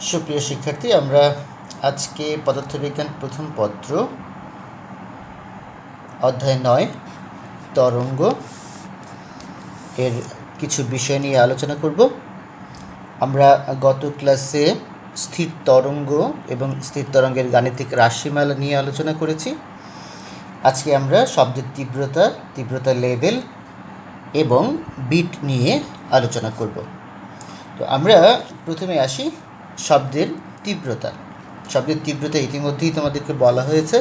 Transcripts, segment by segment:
সুপ্রিয় শিক্ষার্থী, আমরা আজকে পদার্থবিজ্ঞান প্রথম পত্র অধ্যায় 9 তরঙ্গ এর কিছু বিষয় নিয়ে আলোচনা করব। আমরা গত ক্লাসে স্থির তরঙ্গ এবং স্থির তরঙ্গের গাণিতিক রাশিমালা নিয়ে আলোচনা করেছি। আজকে আমরা শব্দের তীব্রতা লেভেল এবং বিট নিয়ে আলোচনা করব। তো আমরা প্রথমে আসি শব্দের তীব্রতা ইতিমধ্যেই তোমাদেরকে বলা হয়েছে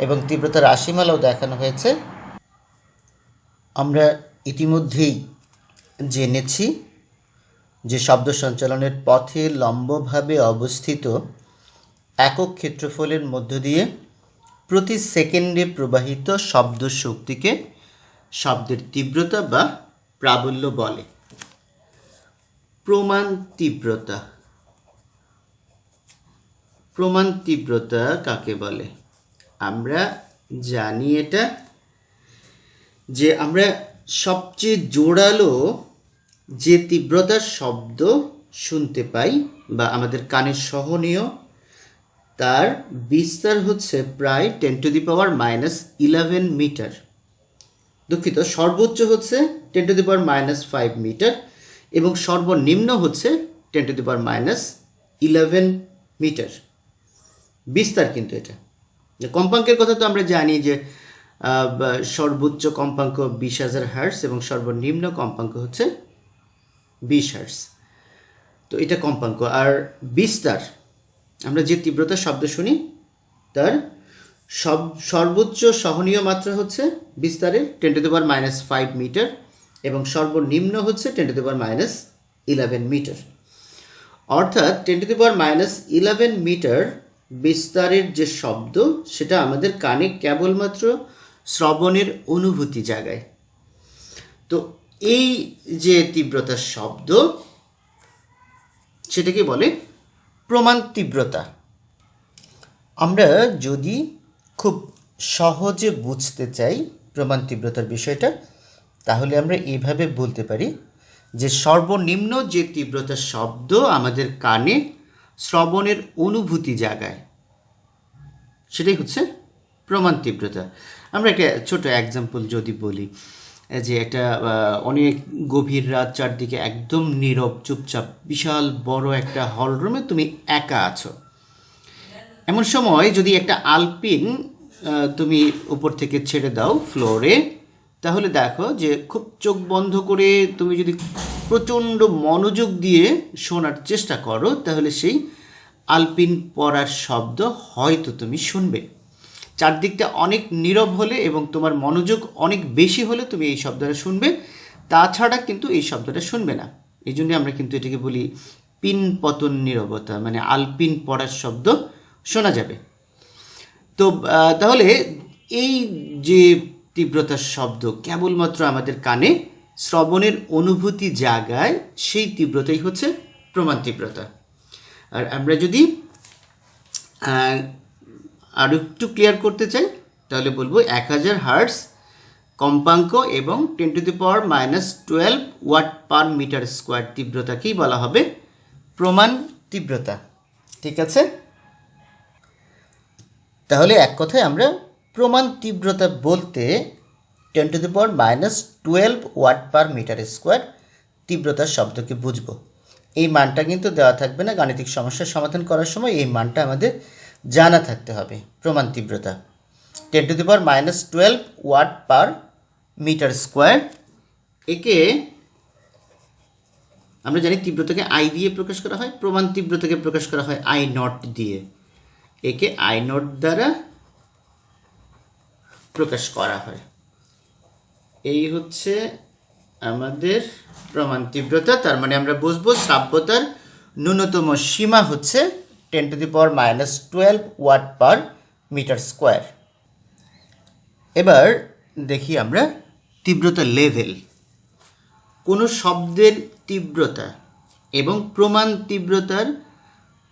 এবং তীব্রতার রাশিমালাও দেখানো হয়েছে। আমরা ইতিমধ্যেই জেনেছি যে শব্দ সঞ্চালনের পথে লম্বভাবে অবস্থিত একক ক্ষেত্রফলের মধ্য দিয়ে প্রতি সেকেন্ডে প্রবাহিত শব্দ শক্তিকে শব্দের তীব্রতা বা প্রাবল্য বলে। প্রমাণ তীব্রতা কাকে বলে? আমরা জানি এটা যে আমরা সবচেয়ে জোরালো যে তীব্রতার শব্দ শুনতে পাই বা আমাদের কানের সহনীয়, তার বিস্তার হচ্ছে প্রায় 10⁻⁻11 মিটার। দুঃখিত, সর্বোচ্চ হচ্ছে 10⁻⁻5 মিটার এবং সর্বনিম্ন হচ্ছে 10⁻⁻11 মিটার বিস্তার। কিন্তু এটা কম্পাঙ্কের কথা তো আমরা জানি যে সর্বোচ্চ কম্পাঙ্ক 20,000 হার্টজ এবং সর্বনিম্ন কম্পাঙ্ক হচ্ছে 20 হার্টজ। তো এটা কম্পাঙ্ক। আর বিস্তার, আমরা যে তীব্রতার শব্দ শুনি তার সর্বোচ্চ সহনীয় মাত্রা হচ্ছে বিস্তারের 10⁻⁻5 মিটার এবং সর্বনিম্ন হচ্ছে 10⁻⁻11 মিটার। অর্থাৎ 10⁻⁻11 মিটার বিস্তারের যে শব্দ, সেটা আমাদের কানে কেবলমাত্র শ্রবণের অনুভূতি জাগায়। তো এই যে তীব্রতার শব্দ, সেটাকে বলে প্রমাণ তীব্রতা। আমরা যদি খুব সহজে বুঝতে চাই প্রমাণ তীব্রতার বিষয়টা, তাহলে আমরা এইভাবে বলতে পারি যে সর্বনিম্ন যে তীব্রতার শব্দ আমাদের কানে শ্রবণের অনুভূতি জাগায়, সেটাই হচ্ছে প্রমাণ তীব্রতা। আমরা একটা ছোট এক্সাম্পল যদি বলি, যে একটা অনেক গভীর রাত, চারদিকে একদম নীরব, চুপচাপ, বিশাল বড় একটা হল রুমে তুমি একা আছো। এমন সময় যদি একটা আলপিন তুমি উপর থেকে ছেড়ে দাও ফ্লোরে, তাহলে দেখো যে খুব চোখ বন্ধ করে তুমি যদি প্রচণ্ড মনোযোগ দিয়ে শোনার চেষ্টা করো, তাহলে সেই আলপিন পড়ার শব্দ হয়তো তুমি শুনবে। চারদিকটা অনেক নীরব হলে এবং তোমার মনোযোগ অনেক বেশি হলে তুমি এই শব্দটা শুনবে, তাছাড়া কিন্তু এই শব্দটা শুনবে না। এই জন্য আমরা কিন্তু এটাকে বলি পিন পতন নীরবতা, মানে আলপিন পড়ার শব্দ শোনা যাবে। তো তাহলে এই যে তীব্রতার শব্দ কেবলমাত্র আমাদের কানে শ্রবণের অনুভূতি জাগায়, সেই তীব্রতাই হচ্ছে প্রমাণ তীব্রতা। আর আমরা যদি আর একটু ক্লিয়ার করতে চাই, তাহলে বলবো 1000 হার্টজ কম্পাঙ্ক এবং 10⁻⁻12 ওয়াট পার মিটার স্কোয়ার তীব্রতাকেই বলা হবে প্রমাণ তীব্রতা। ঠিক আছে? তাহলে এক কথায় আমরা প্রমাণ তীব্রতা বলতে 10⁻⁻12 ওয়াট পার মিটার স্কোয়ার তীব্রতার শব্দকে বুঝবো। এই মানটা কিন্তু দেওয়া থাকবে না, গাণিতিক সমস্যার সমাধান করার সময় এই মানটা আমাদের জানা থাকতে হবে। প্রমাণ তীব্রতা 10⁻⁻12 ওয়াট পার মিটার স্কোয়ার। একে আমরা জানি তীব্রতাকে আই দিয়ে প্রকাশ করা হয়, প্রমাণ তীব্রতাকে প্রকাশ করা হয় I0 দিয়ে। একে I0 দ্বারা প্রকাশ করা হয়। এই হচ্ছে আমাদের প্রমাণ তীব্রতা। তার মানে আমরা বুঝবো শ্রাব্যতার ন্যূনতম সীমা হচ্ছে 10⁻⁻12 ওয়াট পার মিটার স্কোয়ার। এবার দেখি আমরা তীব্রতা লেভেল। কোনো শব্দের তীব্রতা এবং প্রমাণ তীব্রতার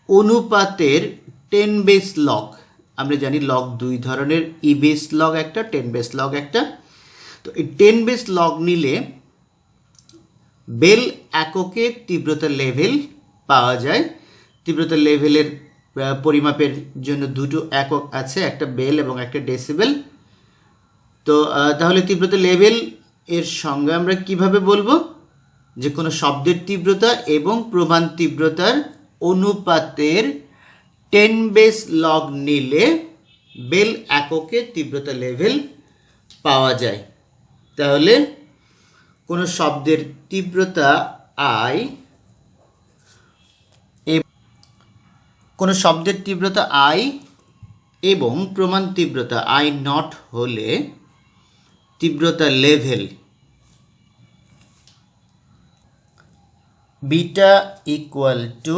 অনুপাতের 10 বেস লগ। আমরা জানি লগ দুই ধরনের, ই বেস লগ একটা, 10 বেস লগ একটা। তো এই 10 বেস লগ নিলে বেল এককে তীব্রতা লেভেল পাওয়া যায় তীব্রতা লেভেলের পরিমাপের জন্য দুটো একক আছে, একটা বেল এবং একটা ডেসিবেল। তো তাহলে তীব্রতা লেভেল এর সঙ্গে আমরা কিভাবে বলবো যে কোনো শব্দের তীব্রতা এবং প্রমাণ তীব্রতার অনুপাতের 10 বেস লগ নিলে বেল এককে তীব্রতা লেভেল পাওয়া যায়। তাহলে কোনো শব্দের তীব্রতা আই, কোনো শব্দের তীব্রতা আই এবং প্রমাণ তীব্রতা আই নট হলে তীব্রতা level beta equal to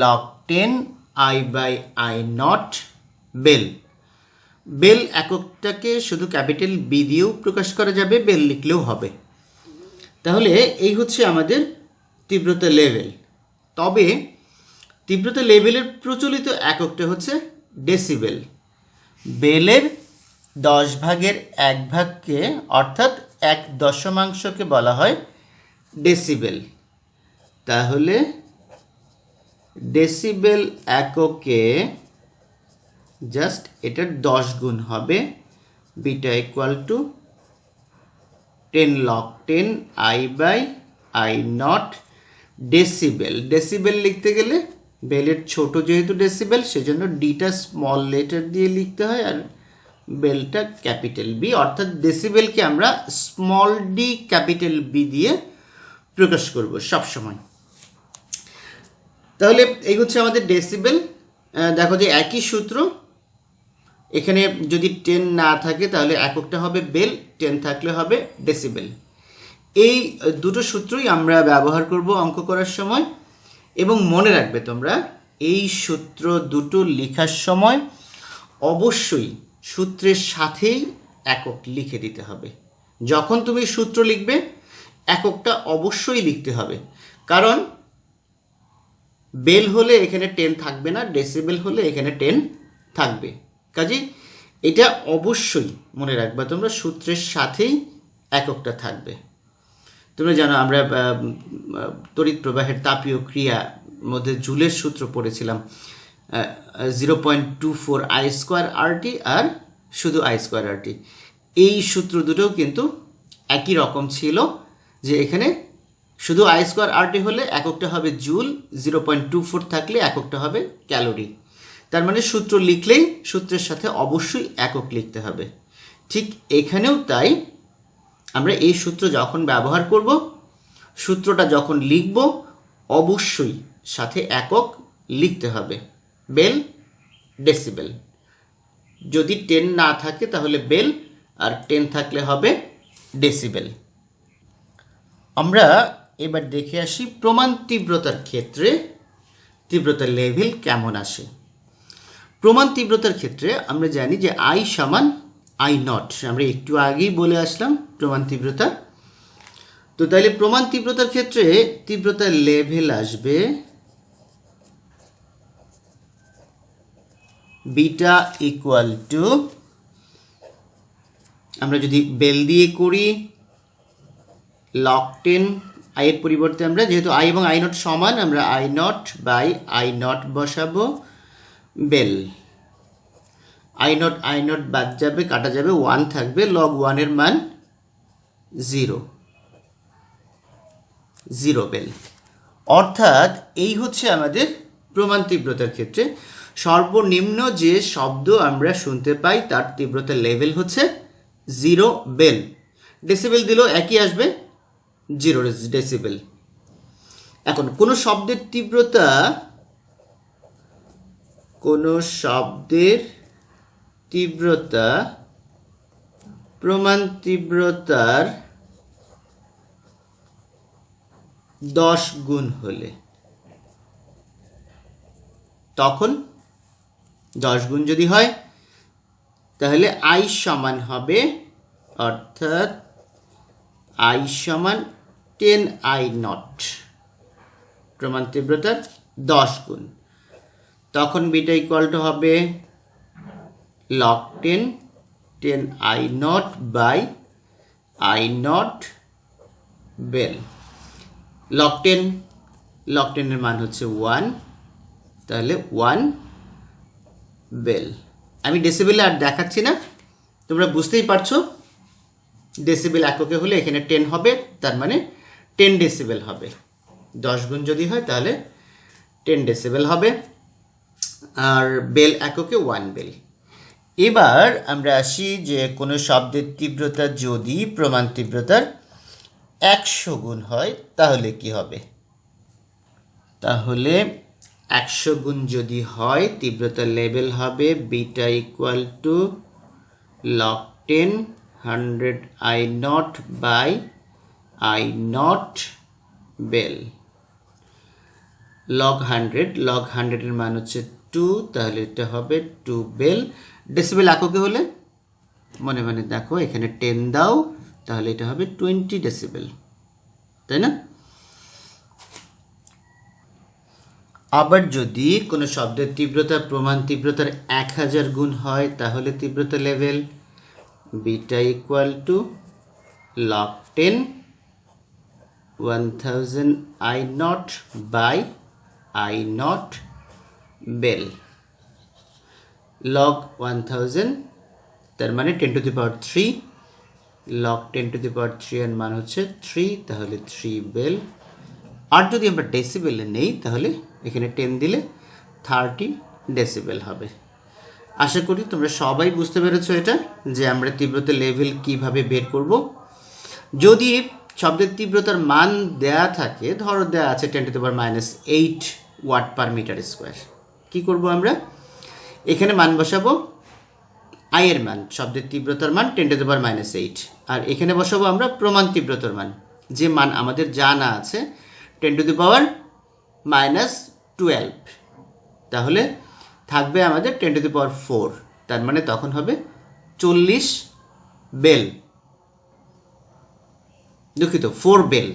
log 10 I by I naught bel. Bel এককটাকে শুধু ক্যাপিটাল বি দিয়েও প্রকাশ করা যাবে, বেল লিখলেও হবে। তাহলে এই হচ্ছে আমাদের তীব্রতা লেভেল। তবে তীব্রতা লেভেলের প্রচলিত এককটা হচ্ছে ডেসিবেল। বেলের 10 ভাগের 1 ভাগকে অর্থাৎ 1/10কে বলা হয় ডেসিবেল। তাহলে ডেসিবেল এককে জাস্ট এটার 10 গুণ হবে, beta equal to 10 log 10 I by I naught decibel. Decibel লিখতে গেলে বেলের ছোট যেহেতু ডেসিবেল সেজন্য ডিটা স্মল লেটার দিয়ে লিখতে হয় আর বেলটা ক্যাপিটাল বি, অর্থাৎ ডেসিবেলকে আমরা স্মল ডি ক্যাপিটাল বি দিয়ে প্রকাশ করব সবসময়। তাহলে এই হচ্ছে আমাদের ডেসিবেল। দেখো যে একই সূত্র, এখানে যদি 10 না থাকে তাহলে এককটা হবে বেল, 10 থাকলে হবে ডেসিবেল। এই দুটো সূত্রই আমরা ব্যবহার করব অঙ্ক করার সময়। এবং মনে রাখবে তোমরা এই সূত্র দুটো লেখার সময় অবশ্যই সূত্রের সাথেই একক লিখে দিতে হবে। যখন তুমি সূত্র লিখবে এককটা অবশ্যই লিখতে হবে, কারণ বেল হলে এখানে 10 থাকবে না, ডেসিবেল হলে এখানে 10 থাকবে। কাজেই এটা অবশ্যই মনে রাখবা তোমরা, সূত্রের সাথেই এককটা থাকবে। তোমরা জানো আমরা তড়িৎ প্রবাহের তাপীয় ক্রিয়া মধ্যে জুলের সূত্র পড়েছিলাম, 0.24 I স্কোয়ার আরটি আর শুধু I স্কোয়ার আরটি। এই সূত্র দুটোও কিন্তু একই রকম ছিল, যে এখানে শুধু I স্কোয়ার আরটি হলে এককটা হবে জুল, 0.24 থাকলে এককটা হবে ক্যালোরি। তার মানে সূত্র লিখলেই সূত্রের সাথে অবশ্যই একক লিখতে হবে। ঠিক এখানেও তাই, আমরা এই সূত্র যখন ব্যবহার করব, সূত্রটা যখন লিখব অবশ্যই সাথে একক লিখতে হবে, বেল ডেসিবেল। যদি 10 না থাকে তাহলে বেল, আর 10 থাকলে হবে ডেসিবেল। আমরা এবার দেখে আসি প্রমাণ তীব্রতার ক্ষেত্রে তীব্রতা লেভেল কেমন আসে। প্রমাণ তীব্রতার ক্ষেত্রে আমরা জানি যে আই সমান আই নট, আমরা একটু আগেই বলে আসলাম প্রমাণ তীব্রতা। তো তাহলে প্রমাণ তীব্রতার ক্ষেত্রে তীব্রতার লেভেল আসবে বিটা ইকুয়াল টু, আমরা যদি বেল দিয়ে করি log 10 I এর পরিবর্তে আমরা যেহেতু I এবং I নট সমান, আমরা I naught by I naught বসাবো, বেল I নট বাদ যাবে, কাটা যাবে, 1 থাকবে, log 1 এর মান 0 বেল। অর্থাৎ এই হচ্ছে আমাদের প্রমাণ তীব্রতার ক্ষেত্রে সর্বনিম্ন যে শব্দ আমরা শুনতে পাই তার তীব্রতা লেভেল হচ্ছে 0 বেল। ডেসিবেল দিলেও একই আসবে, 0 ডেসিবেল। এখন কোনো শব্দের তীব্রতা, কোনো শব্দের তীব্রতা প্রমাণ তীব্রতার 10 গুণ হলে, তখন 10 গুণ যদি হয় তাহলে I সমান হবে, অর্থাৎ I সমান 10 I নট, প্রমাণ তীব্রতার 10 গুণ। তখন বিটা ইকুয়াল টু হবে log 10 I naught by I naught bel. log 10 এর মান হচ্ছে 1, তাহলে 1 বেল। আমি ডেসিবেলে আর দেখাচ্ছি না, তোমরা বুঝতেই পারছো। ডেসিবেল এককে হলে এখানে 10 হবে, তার মানে 10 ডেসিবেল হবে। 10 গুণ যদি হয় তাহলে 10 ডেসিবেল হবে। আর বেল এককে 1 বেল। এবার আমরা আসি যে কোনো শব্দের তীব্রতা যদি প্রমাণ তীব্রতার 100 গুণ হয় তাহলে কি হবে। তাহলে 100 গুণ যদি হয় তীব্রতার লেভেল হবে beta equal to log 10 100 I naught by I naught bel. log 100 এর মান হচ্ছে 2, তাহলে এটা হবে 2 বেল। ডেসিবেল এককে হলে মনে মনে দেখো এখানে 10 দাও, তাহলে এটা হবে 20 ডেসিবেল, তাই না। আবার যদি কোনো শব্দের তীব্রতা প্রমাণ তীব্রতার 1000 গুণ হয় তাহলে তীব্রতা level beta equal to log 10 1000 I naught by I naught bel. log 1000 তার মানে 10 to the power 3, log 10 to the power 3 এর মান হচ্ছে 3, তাহলে 3 বেল। আর যদি আমরা ডেসিবেলে নেই তাহলে এখানে 10 দিলে 30 ডেসিবেল হবে। আশা করি তোমরা সবাই বুঝতে পেরেছো এটা, যে আমরা তীব্রতা লেভেল কিভাবে বের করব। যদি শব্দের তীব্রতার মান দেয়া থাকে, ধরো দেয়া আছে 10 to the power -8 watt per metre square, কী করব আমরা এখানে মান বসাবো আই এর মান, শব্দের তীব্রতার মান 10 টু দি পাওয়ার -8, আর এখানে বসাবো আমরা প্রমাণ তীব্রতার মান, যে মান আমাদের জানা আছে 10 টু দি পাওয়ার -12, তাহলে থাকবে আমাদের 10 টু দি পাওয়ার 4, তার মানে তখন হবে 40 বেল। দুঃখিত, 4 বেল।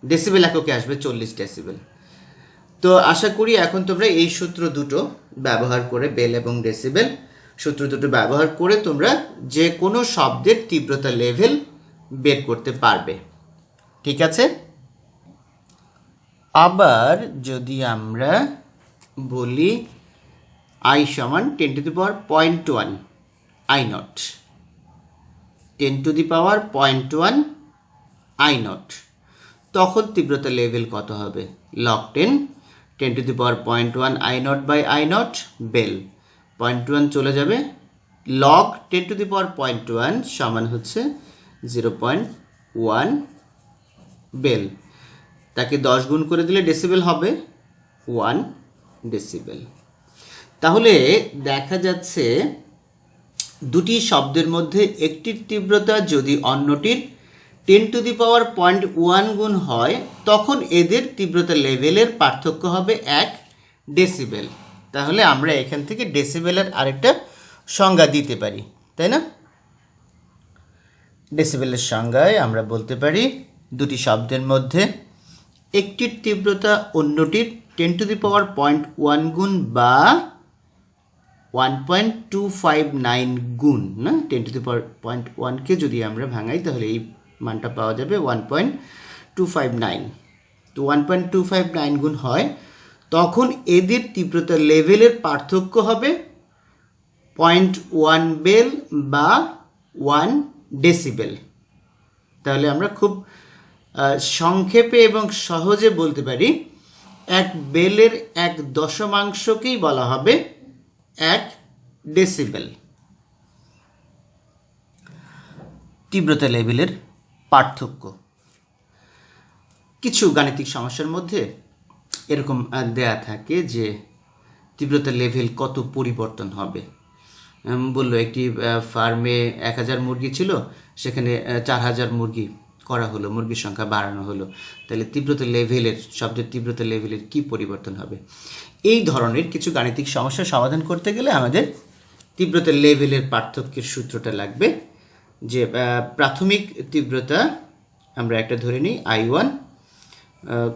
ডেসিবেল এককে আসবে 40 ডেসিবেল। তো আশা করি এখন তোমরা এই সূত্র দুটো ব্যবহার করে, বেল এবং ডেসিবেল সূত্র দুটো ব্যবহার করে তোমরা যে কোনো শব্দের তীব্রতা লেভেল বের করতে পারবে। ঠিক আছে। আবার যদি আমরা বলি I সমান 10 to the power 0.1 I naught, 10 to the power 0.1 I naught, তখন তীব্রতা লেভেল কত হবে। log 10 to the power 0.1 I naught by I naught bel. 0.1 চলে যাবে, log 10 টু দি পাওয়ার 0.1 সমান হচ্ছে 0.1 বেল। তাকে 10 গুণ করে দিলে ডেসিবেল হবে 1 ডেসিবেল। তাহলে দেখা যাচ্ছে দুটি শব্দের মধ্যে একটির তীব্রতা যদি অন্যটির 10 টু দি পাওয়ার 0.1 গুণ হয় তখন এদের তীব্রতা লেভেলের পার্থক্য হবে 1 ডেসিবেল। তাহলে আমরা এখান থেকে ডেসিবেলের আরেকটা সংজ্ঞা দিতে পারি, তাই না। ডেসিবেলের সংজ্ঞায় আমরা বলতে পারি দুটি শব্দের মধ্যে একটির তীব্রতা অন্যটির 10 টু দি পাওয়ার 0.1 গুণ বা 1.259 গুণ, না 10 টু দি পাওয়ার 0.1কে যদি আমরা ভাঙাই তাহলে এই মানটা পাওয়া যাবে 1.259। তো 1.259 গুণ হয় তখন এদের তীব্রতা লেভেলের পার্থক্য হবে 0.1 বেল বা 1 ডেসিবেল। তাহলে আমরা খুব সংক্ষেপে এবং সহজে বলতে পারি এক বেলের 1/10কেই বলা হবে 1 ডেসিবেল। তীব্রতা লেভেলের পার্থক্য কিছু গাণিতিক সমস্যার মধ্যে এরকম দেয়া থাকে যে তীব্রতা লেভেল কত পরিবর্তন হবে। বললো একটি ফার্মে 1000 মুরগি ছিল, সেখানে 4000 মুরগি করা হলো, মুরগির সংখ্যা বাড়ানো হলো, তাহলে তীব্রতা লেভেলের শব্দের তীব্রতা লেভেলের কি পরিবর্তন হবে। এই ধরনের কিছু গাণিতিক সমস্যা সমাধান করতে গেলে আমাদের তীব্রতা লেভেলের পার্থক্যের সূত্রটা লাগবে। যে প্রাথমিক তীব্রতা আমরা একটা ধরে নিই I1,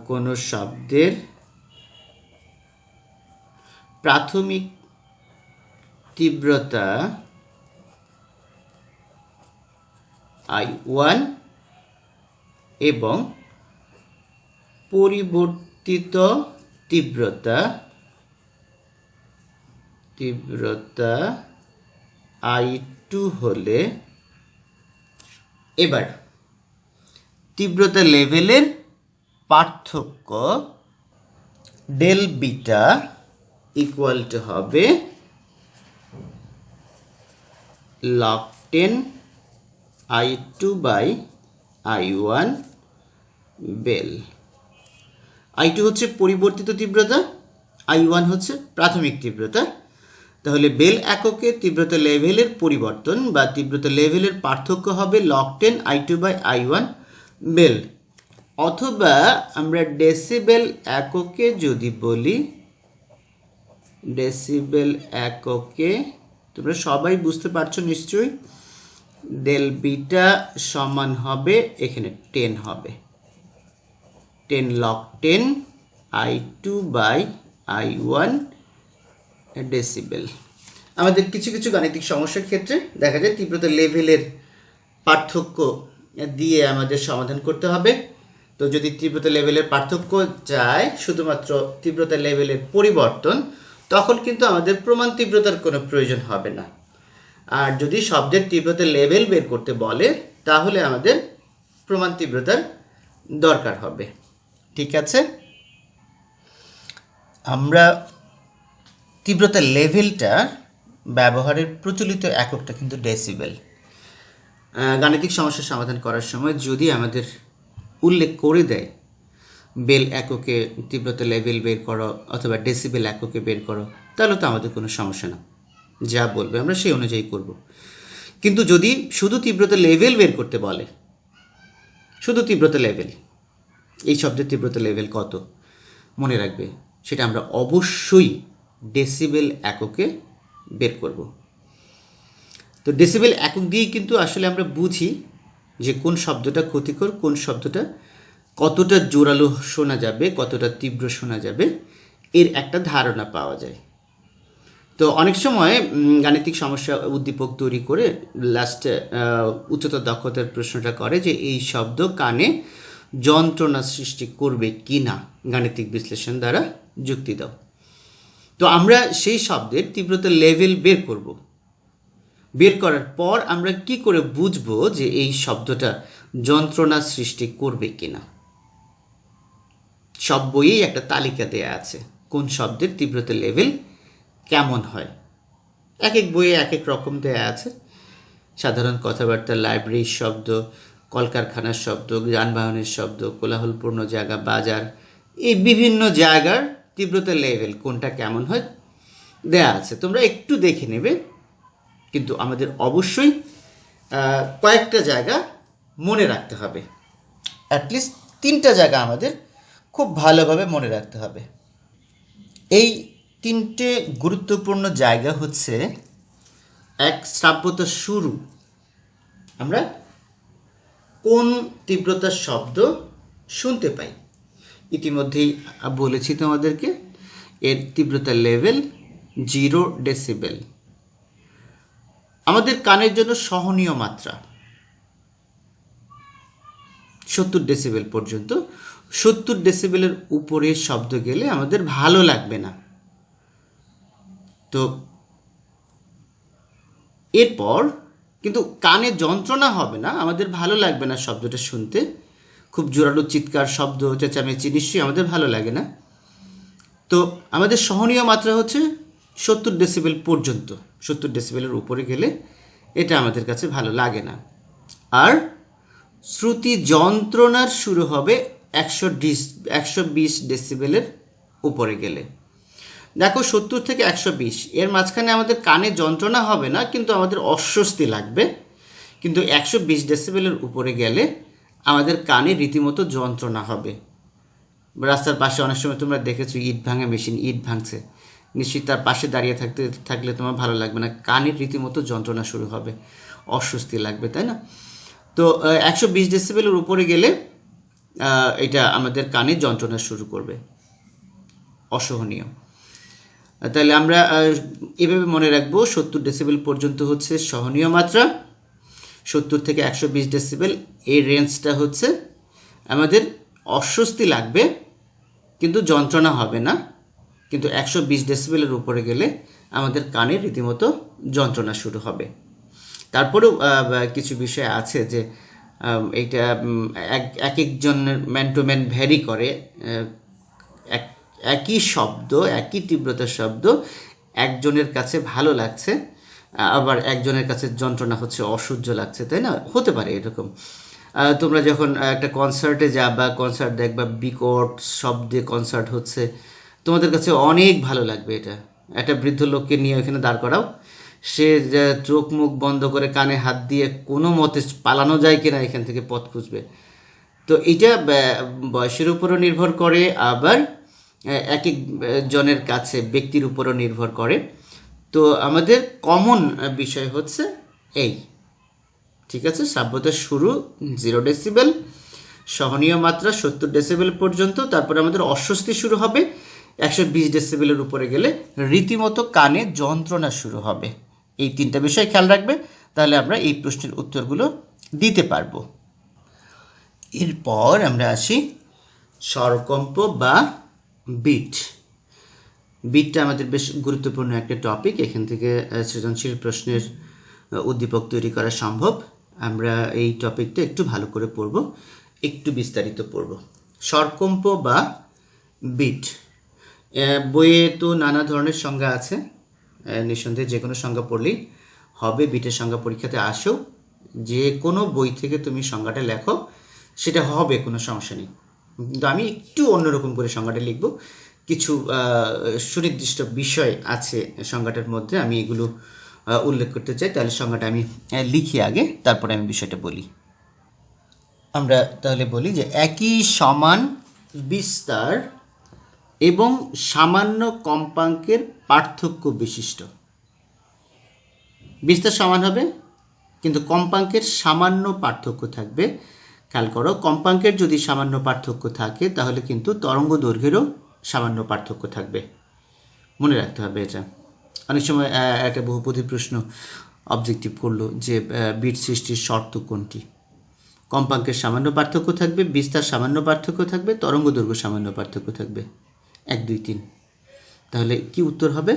কোনো শব্দের প্রাথমিক তীব্রতা I1 এবং পরিবর্তিত তীব্রতা তীব্রতা I2 হলে এবার তীব্রতা লেভেলের পার্থক্য ডেল বিটা ইকুয়াল টু হবে log 10 I2 by I1 bel. I2 হচ্ছে পরিবর্তিত তীব্রতা, I1 হচ্ছে প্রাথমিক তীব্রতা। তাহলে বেল এককে তীব্রতা লেভেলের পরিবর্তন বা তীব্রতা লেভেলের পার্থক্য হবে log 10 I2 by I1 bell. অথবা আমরা ডেসিবেল এককে যদি বলি, ডেসিবেল এককে তোমরা সবাই বুঝতে পারছো নিশ্চয়ই, ডেল বিটা সমান হবে এখানে 10 হবে, 10 log 10 I2 by I1 decibel. আমাদের কিছু কিছু গাণিতিক সমস্যার ক্ষেত্রে দেখা যায় তীব্রতা লেভেলের পার্থক্য দিয়ে আমাদের সমাধান করতে হবে। তো যদি তীব্রতা লেভেলের পার্থক্য চায় শুধুমাত্র তীব্রতা লেভেলের পরিবর্তন, তখন কিন্তু আমাদের প্রমাণ তীব্রতার কোনো প্রয়োজন হবে না। আর যদি শব্দের তীব্রতা লেভেল বের করতে বলে তাহলে আমাদের প্রমাণ তীব্রতার দরকার হবে। ঠিক আছে, আমরা তীব্রতা লেভেলটা ব্যবহারের প্রচলিত এককটা কিন্তু ডেসিবেল। গাণিতিক সমস্যার সমাধান করার সময় যদি আমাদের উল্লেখ করে দেয় বেল এককে তীব্রতা লেভেল বের করো অথবা ডেসিবেল এককে বের করো, তাহলে তো আমাদের কোনো সমস্যা না, যা বলবে আমরা সেই অনুযায়ী করব। কিন্তু যদি শুধু তীব্রতা লেভেল বের করতে বলে, শুধু তীব্রতা লেভেল, এই শব্দের তীব্রতা লেভেল কত মনে রাখবে, সেটা আমরা অবশ্যই ডেসিবেল এককে বের করব। তো ডেসিবেল একক দিয়েই কিন্তু আসলে আমরা বুঝি যে কোন শব্দটা ক্ষতিকর, কোন শব্দটা কতটা জোরালো শোনা যাবে, কতটা তীব্র শোনা যাবে, এর একটা ধারণা পাওয়া যায়। তো অনেক সময় গাণিতিক সমস্যা উদ্দীপক তৈরি করে লাস্টে উচ্চতর দক্ষতার প্রশ্নটা করে যে এই শব্দ কানে যন্ত্রণা সৃষ্টি করবে কি না, গাণিতিক বিশ্লেষণ দ্বারা যুক্তি দাও। তো আমরা সেই শব্দের তীব্রতা লেভেল বের করব। বের করার পর আমরা কি করে বুঝবো যে এই শব্দটা যন্ত্রণা সৃষ্টি করবে কিনা? সব বইয়েই একটা তালিকা দেয়া আছে কোন শব্দের তীব্রতা লেভেল কেমন হয়। এক এক বইয়ে এক এক রকম দেয়া আছে। সাধারণ কথাবার্তা, লাইব্রেরির শব্দ, কলকারখানার শব্দ, যানবাহনের শব্দ, কোলাহলপূর্ণ জায়গা, বাজার, এই বিভিন্ন জায়গার তীব্রতা লেভেল কোনটা কেমন হয় দেয়া আছে, তোমরা একটু দেখে নেবে। কিন্তু আমাদের অবশ্যই কয়েকটা জায়গা মনে রাখতে হবে, অ্যাটলিস্ট 3টা জায়গা আমাদের খুব ভালোভাবে মনে রাখতে হবে। এই 3টে গুরুত্বপূর্ণ জায়গা হচ্ছে, এক, শ্রাব্যতার শুরু, আমরা কোন তীব্রতার শব্দ শুনতে পাই। ইতিমধ্যেই বলেছি তোমাদেরকে এর তীব্রতা লেভেল 0 ডেসিবেল। আমাদের কানের জন্য সহনীয় মাত্রা 70 ডেসিবেল পর্যন্ত। 70 ডেসিবেলের উপরে শব্দ গেলে আমাদের ভালো লাগবে না। তো এরপর কিন্তু কানে যন্ত্রণা হবে না, আমাদের ভালো লাগবে না শব্দটা শুনতে, খুব জোরালো চিৎকার শব্দ, চেঁচামেচি নিশ্চয়ই আমাদের ভালো লাগে না। তো আমাদের সহনীয় মাত্রা হচ্ছে 70 ডেসিবেল পর্যন্ত। 70 ডেসিবেলের উপরে গেলে এটা আমাদের কাছে ভালো লাগে না। আর শ্রুতি যন্ত্রণার শুরু হবে 120 ডেসিবেলের উপরে গেলে। দেখো 70 থেকে 120 এর মাঝখানে আমাদের কানে যন্ত্রণা হবে না, কিন্তু আমাদের অস্বস্তি লাগবে। কিন্তু 120 ডেসিবেলের উপরে গেলে আমাদের কানে রীতিমতো যন্ত্রণা হবে। রাস্তার পাশে অনেক সময় তোমরা দেখেছো ইট ভাঙা মেশিন, ইট ভাঙছে, নিশ্চয়ই তার পাশে দাঁড়িয়ে থাকলে তোমার ভালো লাগবে না, কানের রীতিমতো যন্ত্রণা শুরু হবে, অস্বস্তি লাগবে, তাই না? তো 120 ডেসিবেলের উপরে গেলে এটা আমাদের কানে যন্ত্রণা শুরু করবে, অসহনীয়। তাহলে আমরা এভাবে মনে রাখবো 70 ডেসিবেল পর্যন্ত হচ্ছে সহনীয় মাত্রা, 70 থেকে 120 ডেসিবেল এই রেঞ্জটা হচ্ছে আমাদের অস্বস্তি লাগবে কিন্তু যন্ত্রণা হবে না, কিন্তু 120 ডেসিবেলের উপরে গেলে আমাদের কানে রীতিমতো যন্ত্রণা শুরু হবে। তারপরেও কিছু বিষয় আছে যে এইটা এক একজনের ম্যান টু ম্যান ভ্যারি করে। একই শব্দ, একই তীব্রতার শব্দ একজনের কাছে ভালো লাগছে, আবার একজনের কাছে যন্ত্রণা হচ্ছে, অসহ্য লাগছে, তাই না? হতে পারে এরকম। তোমরা যখন একটা কনসার্টে যাবা, কনসার্ট দেখবা, বিকট শব্দে কনসার্ট হচ্ছে, তোমাদের কাছে অনেক ভালো লাগবে। এটা একটা বৃদ্ধ লোককে নিয়ে ওখানে দাঁড় করাও, সে চোখ মুখ বন্ধ করে কানে হাত দিয়ে কোনো মতে পালানো যায় কিনা এখান থেকে পথ খুঁজবে। তো এটা বয়সের উপরও নির্ভর করে, আবার এক এক জনের কাছে ব্যক্তির উপরও নির্ভর করে। তো আমাদের কমন বিষয় হচ্ছে এই, ঠিক আছে? শ্রাব্যতার শুরু 0 ডেসিবেল, সহনীয় মাত্রা 70 ডেসিবেল পর্যন্ত, তারপরে আমাদের অস্বস্তি শুরু হবে 120 ডেসিবেলের উপরে গেলে রীতিমতো কানে যন্ত্রণা শুরু হবে। এই 3টা বিষয় খেয়াল রাখবে, তাহলে আমরা এই প্রশ্নের উত্তরগুলো দিতে পারবো। এরপর আমরা আসি স্বরকম্প বা বিট। বিটটা আমাদের বেশ গুরুত্বপূর্ণ একটা টপিক। এখান থেকে সৃজনশীল প্রশ্নের উদ্দীপক তৈরি করা সম্ভব। আমরা এই টপিকটা একটু ভালো করে পড়ব, একটু বিস্তারিত পড়ব। স্বরকম্প বা বিট, বইয়ে তো নানা ধরনের সংজ্ঞা আছে, নিঃসন্দেহে যে কোনো সংজ্ঞা পড়লেই হবে। বিটের সংজ্ঞা পরীক্ষাতে আসেও, যে কোনো বই থেকে তুমি সংজ্ঞাটা লেখো, সেটা হবে, কোনো সমস্যা নেই। কিন্তু আমি একটু অন্যরকম করে সংজ্ঞাটা লিখব। কিছু সুনির্দিষ্ট বিষয় আছে সংজ্ঞাটার মধ্যে, আমি এগুলো উল্লেখ করতে চাই। তাহলে সংজ্ঞাটা আমি লিখি আগে, তারপরে আমি বিষয়টা বলি। আমরা তাহলে বলি যে একই সমান বিস্তার এবং সামান্য কম্পাঙ্কের পার্থক্য বিশিষ্ট। বিস্তার সমান হবে, কিন্তু কম্পাঙ্কের সামান্য পার্থক্য থাকবে। খেয়াল করো, কম্পাঙ্কের যদি সামান্য পার্থক্য থাকে, তাহলে কিন্তু তরঙ্গ দৈর্ঘ্যেরও সামান্য পার্থক্য থাকবে। মনে রাখতে হবে এটা। অনেক সময় একটা বহুপদী প্রশ্ন অবজেক্টিভ করলো যে বিট সৃষ্টির শর্ত কোনটি? কম্পাঙ্কের সামান্য পার্থক্য থাকবে, বিস্তার সামান্য পার্থক্য থাকবে, তরঙ্গ দৈর্ঘ্য সামান্য পার্থক্য থাকবে। 1, 2, 3। তাহলে কি উত্তর হবে?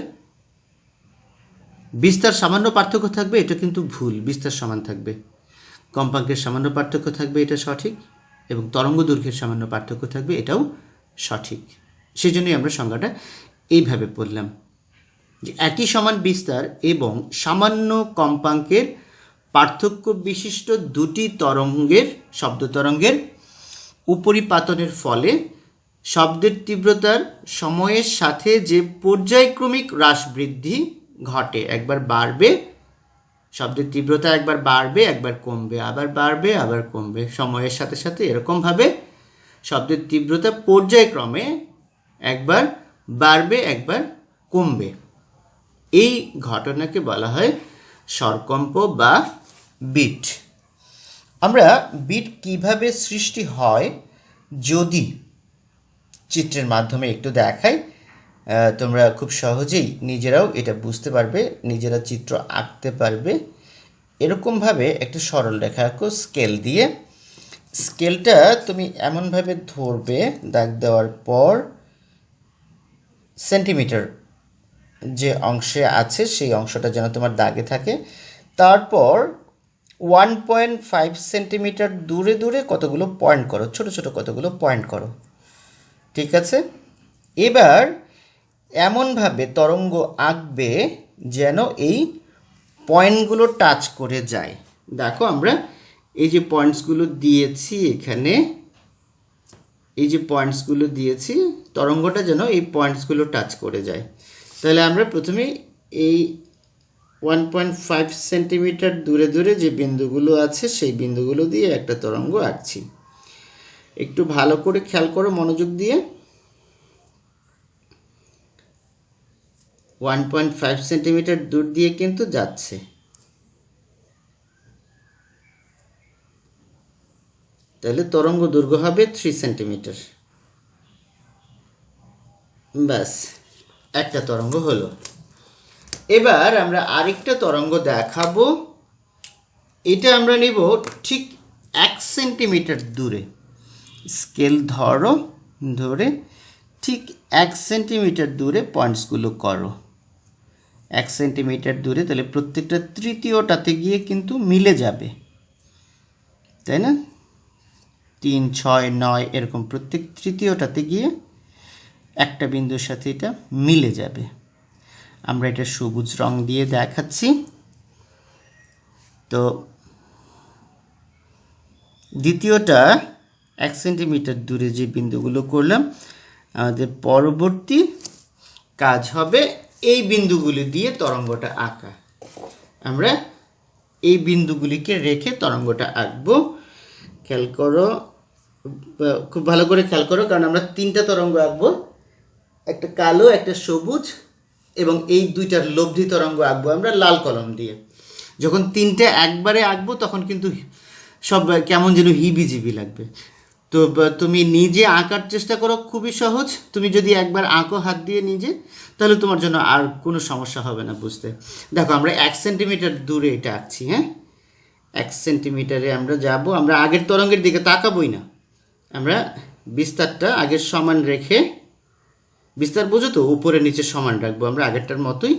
বিস্তার সামান্য পার্থক্য থাকবে, এটা কিন্তু ভুল। বিস্তার সমান থাকবে, কম্পাঙ্কের সামান্য পার্থক্য থাকবে, এটা সঠিক, এবং তরঙ্গ দৈর্ঘ্যের সামান্য পার্থক্য থাকবে, এটাও সঠিক। সেই জন্যই আমরা সংজ্ঞাটা এইভাবে পড়লাম যে একই সমান বিস্তার এবং সামান্য কম্পাঙ্কের পার্থক্য বিশিষ্ট দুটি তরঙ্গের, শব্দ তরঙ্গের উপরিপাতনের ফলে শব্দের তীব্রতার সময়ের সাথে যে পর্যায়ক্রমিক হ্রাস বৃদ্ধি ঘটে, একবার বাড়বে, শব্দের তীব্রতা একবার বাড়বে, একবার কমবে, আবার বাড়বে, আবার কমবে, সময়ের সাথে সাথে এরকমভাবে শব্দের তীব্রতা পর্যায়ক্রমে একবার বাড়বে, একবার কমবে। এই ঘটনাকে বলা হয় স্বরকম্প বা বিট। আমরা বিট কিভাবে সৃষ্টি হয় যদি চিত্রের মাধ্যমে একটু দেখাই, তোমরা খুব সহজেই নিজেরাও এটা বুঝতে পারবে, নিজেরা চিত্র আঁকতে পারবে। এরকমভাবে একটা সরল রেখা আঁকো স্কেল দিয়ে। স্কেলটা তুমি এমনভাবে ধরবে, দাগ দেওয়ার পর সেন্টিমিটার যে অংশে আছে সেই অংশটা যেন তোমার দাগে থাকে। তারপর 1.5 সেন্টিমিটার দূরে দূরে কতগুলো পয়েন্ট করো, ছোট ছোট কতগুলো পয়েন্ট করো, ঠিক আছে? এবার এমনভাবে তরঙ্গ আঁকবে যেন এই পয়েন্টগুলো টাচ করে যায়। দেখো, আমরা এই যে পয়েন্টসগুলো দিয়েছি এখানে, এই যে পয়েন্টসগুলো দিয়েছি, তরঙ্গটা যেন এই পয়েন্টসগুলো টাচ করে যায়। তাহলে আমরা প্রথমে এই 1.5 সেন্টিমিটার দূরে দূরে যে বিন্দুগুলো আছে সেই বিন্দুগুলো দিয়ে একটা তরঙ্গ আঁকছি। একটু ভালো করে খেয়াল করো, মনোযোগ দিয়ে। 1.5 সেন্টিমিটার দূর দিয়ে কিন্তু যাচ্ছে। তাহলে তরঙ্গ দৈর্ঘ্য হবে 3 সেন্টিমিটার। ব্যাস, একটা তরঙ্গ হলো। এবার আমরা আরেকটা তরঙ্গ দেখাবো। এটা আমরা নেব ঠিক 1 সেন্টিমিটার দূরে। স্কেল ধরো, ধরে ঠিক 1 সেন্টিমিটার দূরে পয়েন্টসগুলো করো, 1 সেন্টিমিটার দূরে, তাহলে প্রত্যেকটা তৃতীয়টাতে গিয়ে কিন্তু মিলে যাবে, তাই না? 3, 6, 9 এরকম প্রত্যেক তৃতীয়টাতে গিয়ে একটা বিন্দুর সাথে এটা মিলে যাবে। আমরা এটা সবুজ রং দিয়ে দেখাচ্ছি। তো দ্বিতীয়টা 1 সেন্টিমিটার দূরে যে বিন্দুগুলো করলাম, আমাদের পরবর্তী কাজ হবে এই বিন্দুগুলি দিয়ে তরঙ্গটা আঁকা। আমরা এই বিন্দুগুলিকে রেখে তরঙ্গটা আঁকবো। খেয়াল করো, খুব ভালো করে খেয়াল করো, কারণ আমরা 3টা তরঙ্গ আঁকবো, একটা কালো, একটা সবুজ, এবং এই 2টার লব্ধি তরঙ্গ আঁকবো আমরা লাল কলম দিয়ে। যখন 3টে একবারে আঁকবো তখন কিন্তু সব কেমন যেন হিবিজিবি লাগবে। তো তুমি নিজে আঁকার চেষ্টা করো, খুবই সহজ। তুমি যদি একবার আঁকো হাত দিয়ে নিজে, তাহলে তোমার জন্য আর কোনো সমস্যা হবে না বুঝতে। দেখো, আমরা 1 সেন্টিমিটার দূরে এটা আঁকছি। হ্যাঁ, 1 সেন্টিমিটারে আমরা যাব, আমরা আগের তরঙ্গের দিকে তাকাবোই না, আমরা বিস্তারটা আগের সমান রেখে, বিস্তার বোঝো তো, উপরে নিচে সমান রাখবো আমরা আগেরটার মতোই।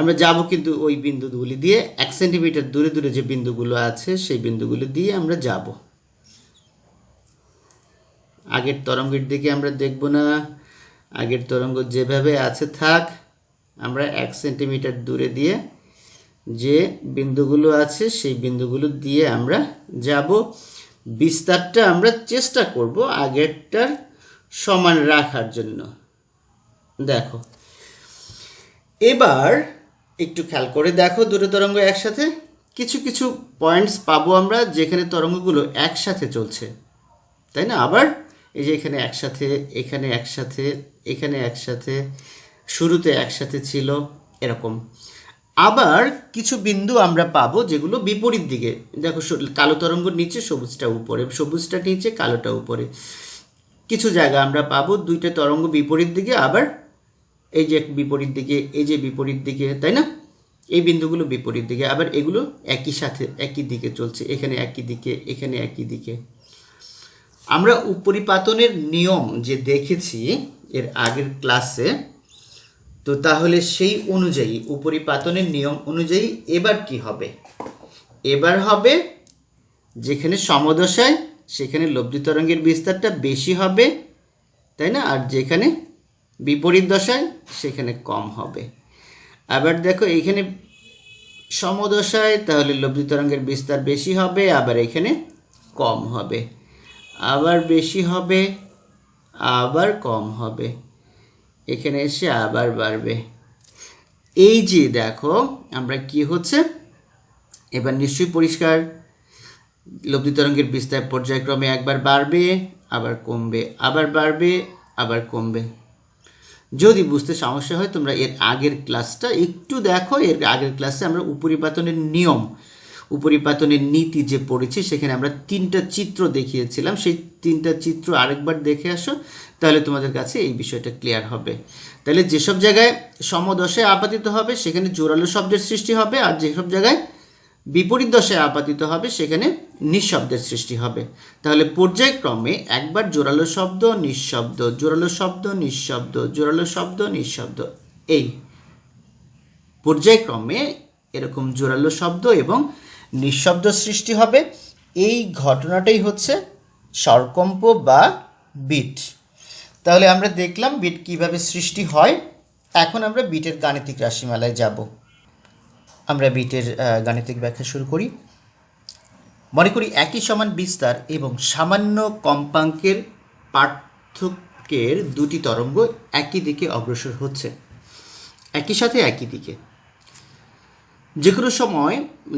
আমরা যাব কিন্তু ওই বিন্দুগুলি দিয়ে, 1 সেন্টিমিটার দূরে দূরে যে বিন্দুগুলো আছে সেই বিন্দুগুলো দিয়ে আমরা যাব। আগের তরঙ্গের দিকে আমরা দেখব না, আগের তরঙ্গ যেভাবে আছে থাক। আমরা 1 সেন্টিমিটার দূরে দিয়ে যে বিন্দুগুলো আছে সেই বিন্দুগুলো দিয়ে আমরা যাব। বিস্তারটা আমরা চেষ্টা করব আগেরটার সমান রাখার জন্য। দেখো, এবার একটু খেয়াল করে দেখো, দুটো তরঙ্গ একসাথে, কিছু কিছু পয়েন্টস পাবো আমরা যেখানে তরঙ্গগুলো একসাথে চলছে, তাই না? আবার এই যে এখানে একসাথে, এখানে একসাথে, এখানে একসাথে, শুরুতে একসাথে ছিল, এরকম। আবার কিছু বিন্দু আমরা পাবো যেগুলো বিপরীত দিকে। দেখো, কালো তরঙ্গর নিচে সবুজটা উপরে, সবুজটা নিচে, কালোটা উপরে। কিছু জায়গা আমরা পাবো 2টা তরঙ্গ বিপরীত দিকে, আবার এই যে বিপরীত দিকে, এই যে বিপরীত দিকে, তাই না? এই বিন্দুগুলো বিপরীত দিকে, আবার এগুলো একই সাথে একই দিকে চলছে, এখানে একই দিকে, এখানে একই দিকে। আমরা উপরিপাতনের নিয়ম যে দেখেছি এর আগের ক্লাসে, তো তাহলে সেই অনুযায়ী, উপরিপাতনের নিয়ম অনুযায়ী এবার কি হবে? এবার হবে যেখানে সমদশায় সেখানে লব্ধি তরঙ্গের বিস্তারটা বেশি হবে, তাই না? আর যেখানে বিপরীত দশায় সেখানে কম হবে। আবার দেখো, এইখানে সমদশায় তাহলে লব্ধি তরঙ্গের বিস্তার বেশি হবে, আবার এখানে কম হবে, আবার বেশি হবে, আবার কম হবে, এখানে এসে আবার বাড়বে। এই যে দেখো আমরা কি হচ্ছে, এবার নিশ্চয়ই পরিষ্কার, লব্ধি তরঙ্গের বিস্তার পর্যায়ক্রমে একবার বাড়বে, আবার কমবে, আবার বাড়বে, আবার কমবে। যদি বুঝতে সমস্যা হয় তোমরা এর আগের ক্লাসটা একটু দেখো। এর আগের ক্লাসে আমরা উপরিপাতনের নিয়ম, উপরিপাতনের নীতি যে পড়েছি, সেখানে আমরা 3টা চিত্র দেখিয়েছিলাম। সেই 3টা চিত্র আরেকবার দেখে আসো, তাহলে তোমাদের কাছে এই বিষয়টা ক্লিয়ার হবে। তাহলে যেসব জায়গায় সমদশায় আপাতিত হবে সেখানে জোরালো শব্দের সৃষ্টি হবে, আর যেসব জায়গায় বিপরীত দশায় আপাতিত হবে সেখানে নিঃশব্দের সৃষ্টি হবে। তাহলে পর্যায়ক্রমে একবার জোরালো শব্দ, নিঃশব্দ, জোরালো শব্দ, নিঃশব্দ, জোরালো শব্দ, নিঃশব্দ, এই পর্যায়ক্রমে এরকম জোরালো শব্দ এবং নিঃশব্দ সৃষ্টি হবে। এই ঘটনাটাই হচ্ছে স্বরকম্প বা বিট। তাহলে আমরা দেখলাম বিট কিভাবে সৃষ্টি হয়। এখন আমরা বিটের গাণিতিক রাশিমালায় যাব। আমরা বিটের গাণিতিক ব্যাখ্যা শুরু করি। মনে করি একই সমান বিস্তার এবং সামান্য কম্পাঙ্কের পার্থক্যের 2টি তরঙ্গ একই দিকে অগ্রসর হচ্ছে, একই সাথে একই দিকে। যে কোনো সময়,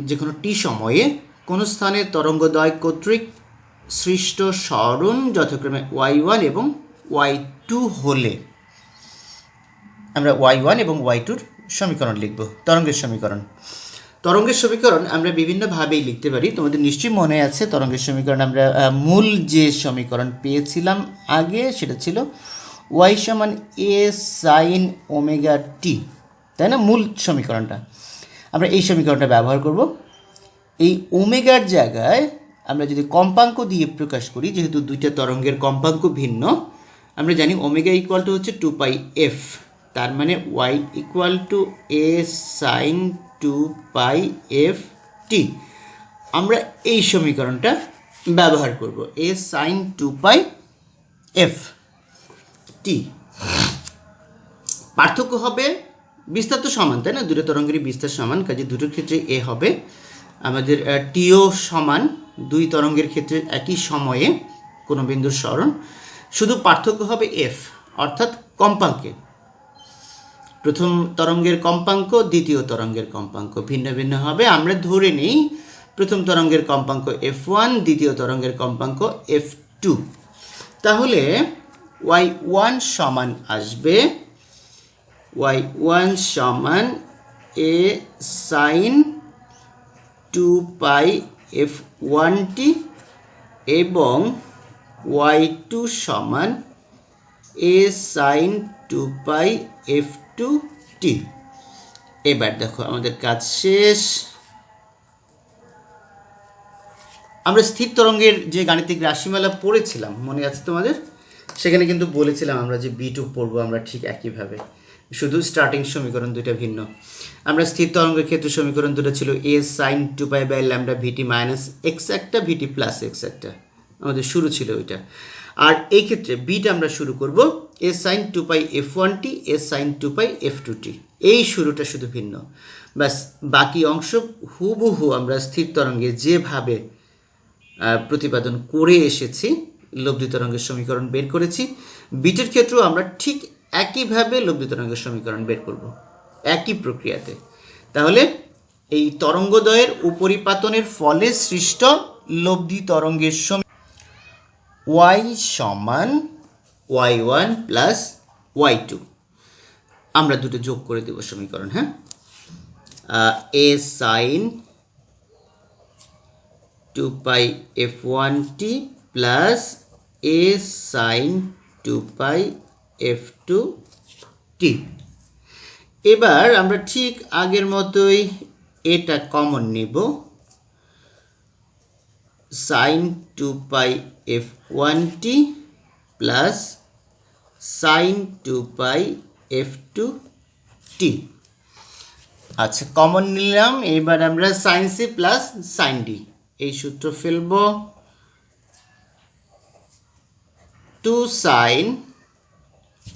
যে কোনো টি সময়ে কোনো স্থানে তরঙ্গদ্বয় কর্তৃক সৃষ্ট সরণ যথাক্রমে y1 এবং y2 হলে আমরা y1 এবং y2-র সমীকরণ লিখব। তরঙ্গের সমীকরণ, তরঙ্গের সমীকরণ আমরা বিভিন্নভাবেই লিখতে পারি। তোমাদের নিশ্চয়ই মনে আছে তরঙ্গের সমীকরণ আমরা মূল যে সমীকরণ পেয়েছিলাম আগে, সেটা ছিল y সমান a sin ওমেগা টি, তাই না? মূল সমীকরণটা আমরা এই সমীকরণটা ব্যবহার করব। এই ওমেগার জায়গায় আমরা যদি কম্পাঙ্ক দিয়ে প্রকাশ করি, যেহেতু 2টা তরঙ্গের কম্পাঙ্ক ভিন্ন, আমরা জানি ওমেগা ইকুয়াল টু হচ্ছে 2 পাই এফ, তার মানে y equal to a sine 2 pi F t. আমরা এই সমীকরণটা ব্যবহার করব, এ সাইন 2 পাই এফ টি। পার্থক্য হবে বিস্তার তো সমান, তাই না? দুটো তরঙ্গেরই বিস্তার সমান, কাজে দুটোর ক্ষেত্রে এ হবে। আমাদের টিও সমান, দুই তরঙ্গের ক্ষেত্রে একই সময়ে কোনো বিন্দুর সরণ, শুধু পার্থক্য হবে এফ অর্থাৎ কম্পাঙ্কে। প্রথম তরঙ্গের কম্পাঙ্ক দ্বিতীয় তরঙ্গের কম্পাঙ্ক ভিন্ন ভিন্ন হবে। আমরা ধরে নিই প্রথম তরঙ্গের কম্পাঙ্ক f1, দ্বিতীয় তরঙ্গের কম্পাঙ্ক f2। তাহলে y1 সমান আসবে y1 সমান a sin 2 পাই f1t এবং y2 সমান a sin 2 পাই f2t। এবার দেখো আমাদের কাজ শেষ। আমরা স্থির তরঙ্গের যে গাণিতিক রাশিমালা পড়েছিলাম মনে আছে তোমাদের? সেখানে কিন্তু বলেছিলাম আমরা যে বি টু পড়বো আমরা ঠিক একইভাবে, শুধু স্টার্টিং সমীকরণ দুইটা ভিন্ন। আমরা স্থির তরঙ্গের ক্ষেত্রে সমীকরণ দুটো ছিল a sine 2 pi by lambda v t minus x একটা, ভিটি প্লাস এক্স একটা, আমাদের শুরু ছিল ওইটা। আর এই ক্ষেত্রে বিটা আমরা শুরু করব এ সাইন 2 পাই f1t, এ সাইন 2 পাই f2t। এই শুরুটা শুধু ভিন্ন, ব্যাস বাকি অংশ হুবহু আমরা স্থির তরঙ্গে যেভাবে প্রতিপাদন করে এসেছি, লব্ধি তরঙ্গের সমীকরণ বের করেছি। বিটের ক্ষেত্রেও আমরা ঠিক একইভাবে লব্ধি তরঙ্গের সমীকরণ বের করব, একই প্রক্রিয়াতে। তাহলে এই তরঙ্গদ্বয়ের উপরিপাতনের ফলে সৃষ্ট লব্ধি তরঙ্গের y সমান y1 প্লাস y2, আমরা দুটো যোগ করে দেব সমীকরণ। হ্যাঁ, a sine 2 pi f1t plus a sine 2 pi f2t। এবার আমরা ঠিক আগের মতোই এটা কমন নেব, sine 2 pi f1t plus sine 2 pi f2t। আচ্ছা, কমন নিলাম। এবার আমরা sine C plus sine D এই সূত্র ফেলব, 2 sine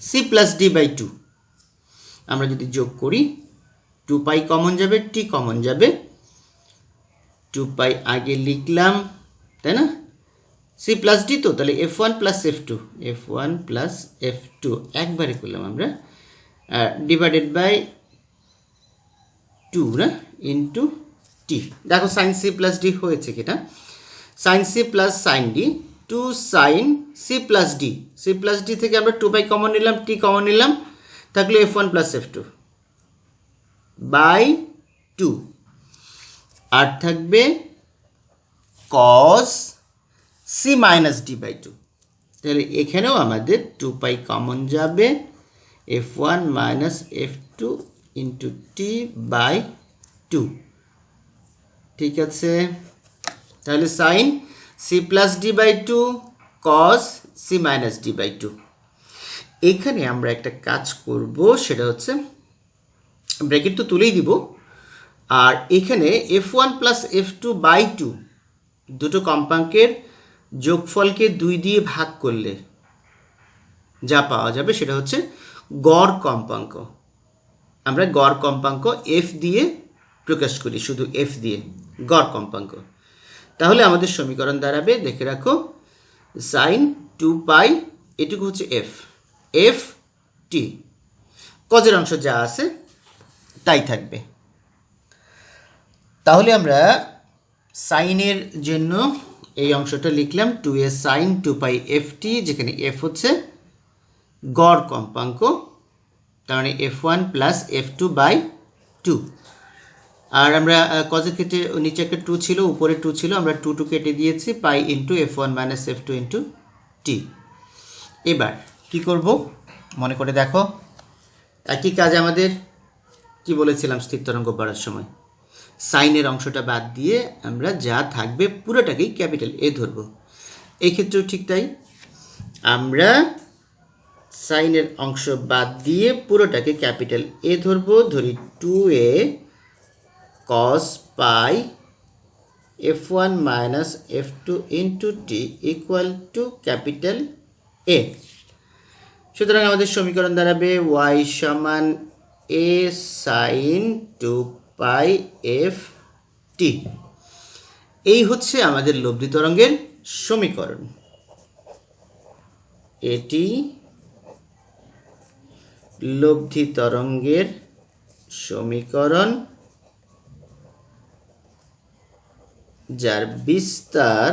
C plus D by 2। আমরা যদি যোগ করি 2 পাই কমন যাবে, টি কমন যাবে, 2 পাই আগে লিখলাম, তাই না? সি প্লাস ডি তো, তাহলে f1 plus f2, f1 plus f2 একবারে করলাম আমরা, ডিভাইডেড বাই 2 না, ইন্টু টি। দেখো সাইন সি প্লাস ডি হয়েছে কিনা। Sine C plus sine D, 2 sine C plus D, C plus D থেকে আমরা 2 পাই কমন নিলাম, টি কমন নিলাম, থাকলে f1 প্লাস f2 বাই 2। আর থাকবে cos C minus D by 2। তাহলে এখানেও আমাদের 2 পাই কমন যাবে, f1 minus f2 into T by 2। ঠিক আছে, তাহলে sine C plus D by 2 cos C minus D by 2। এখানে আমরা একটা কাজ করব, সেটা হচ্ছে ব্র্যাকেট তো তুলেই দিব, আর এখানে f1 প্লাস f2 বাই 2 দুটো কম্পাঙ্কের যোগফলকে 2 দিয়ে ভাগ করলে যা পাওয়া যাবে সেটা হচ্ছে গড় কম্পাঙ্ক। আমরা গড় কম্পাঙ্ক f দিয়ে প্রকাশ করি, শুধু f দিয়ে গড় কম্পাঙ্ক। তাহলে আমাদের সমীকরণ দাঁড়াবে, দেখে রাখো, সাইন 2 পাই, এটুকু হচ্ছে f, f t, কজের অংশ যা আছে তাই থাকবে। তাহলে আমরা সাইনের জন্য এই অংশটা লিখলাম 2a সাইন 2 পাই ft, যেখানে f হচ্ছে গড় কম্পাঙ্ক, তার মানে f1 প্লাস f2 বাই 2। আর আমরা কজের ক্ষেত্রে নিচে একটা 2 ছিল, উপরে 2 ছিল, আমরা 2 কেটে দিয়েছি, pi into f1 minus f2 into t. এবার কি করব মনে করে দেখো, একই কাজ আমাদের কি বলেছিলাম স্থির তরঙ্গ পড়ার সময়, সাইনের অংশটা বাদ দিয়ে আমরা যা থাকবে পুরোটাকেই ক্যাপিটাল এ ধরবো। এই ক্ষেত্রেও ঠিক তাই, আমরা সাইনের অংশ বাদ দিয়ে পুরোটাকে ক্যাপিটাল এ ধরবো, ধরি 2a cos pi f1 minus f2 into T equal to capital A. সুতরাং আমাদের সমীকরণ দাঁড়াবে y সমান a sine 2 pi F T. এই হচ্ছে আমাদের লব্ধি তরঙ্গের সমীকরণ। এটি লব্ধি তরঙ্গের সমীকরণ, যার বিস্তার